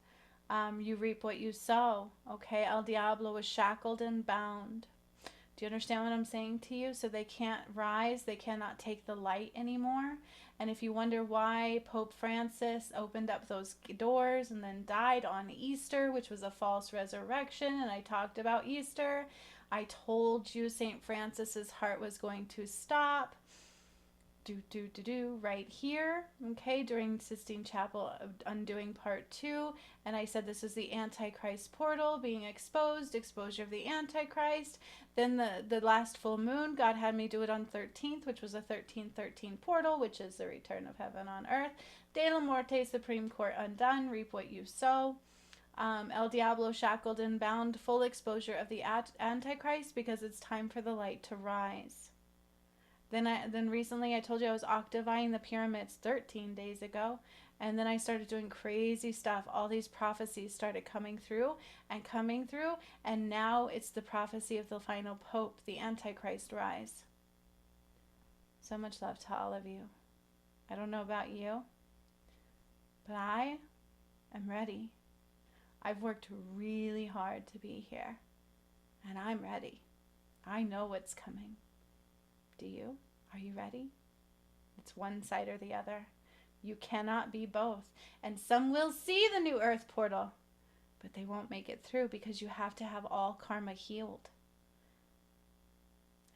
You reap what you sow. Okay? El Diablo was shackled and bound. Do you understand what I'm saying to you? So they can't rise. They cannot take the light anymore. And if you wonder why Pope Francis opened up those doors and then died on Easter, which was a false resurrection, and I talked about Easter, I told you St. Francis's heart was going to stop. Right here, okay, during Sistine Chapel Undoing Part 2, and I said this is the Antichrist portal being exposed, exposure of the Antichrist. Then the last full moon, God had me do it on 13th, which was a 1313 portal, which is the return of heaven on earth. De la Morte, Supreme Court undone, reap what you sow. El Diablo shackled and bound, full exposure of the Antichrist because it's time for the light to rise. Then recently I told you I was octaving the pyramids 13 days ago. And then I started doing crazy stuff. All these prophecies started coming through. And now it's the prophecy of the final Pope, the Antichrist rise. So much love to all of you. I don't know about you, but I am ready. I've worked really hard to be here. And I'm ready. I know what's coming. Do you? Are you ready? It's one side or the other. You cannot be both. And some will see the new earth portal, but they won't make it through because you have to have all karma healed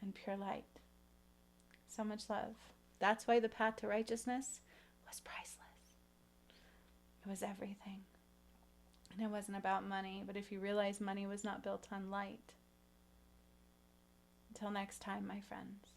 and pure light. So much love. That's why the path to righteousness was priceless. It was everything. And it wasn't about money, but if you realize money was not built on light. Until next time, my friends.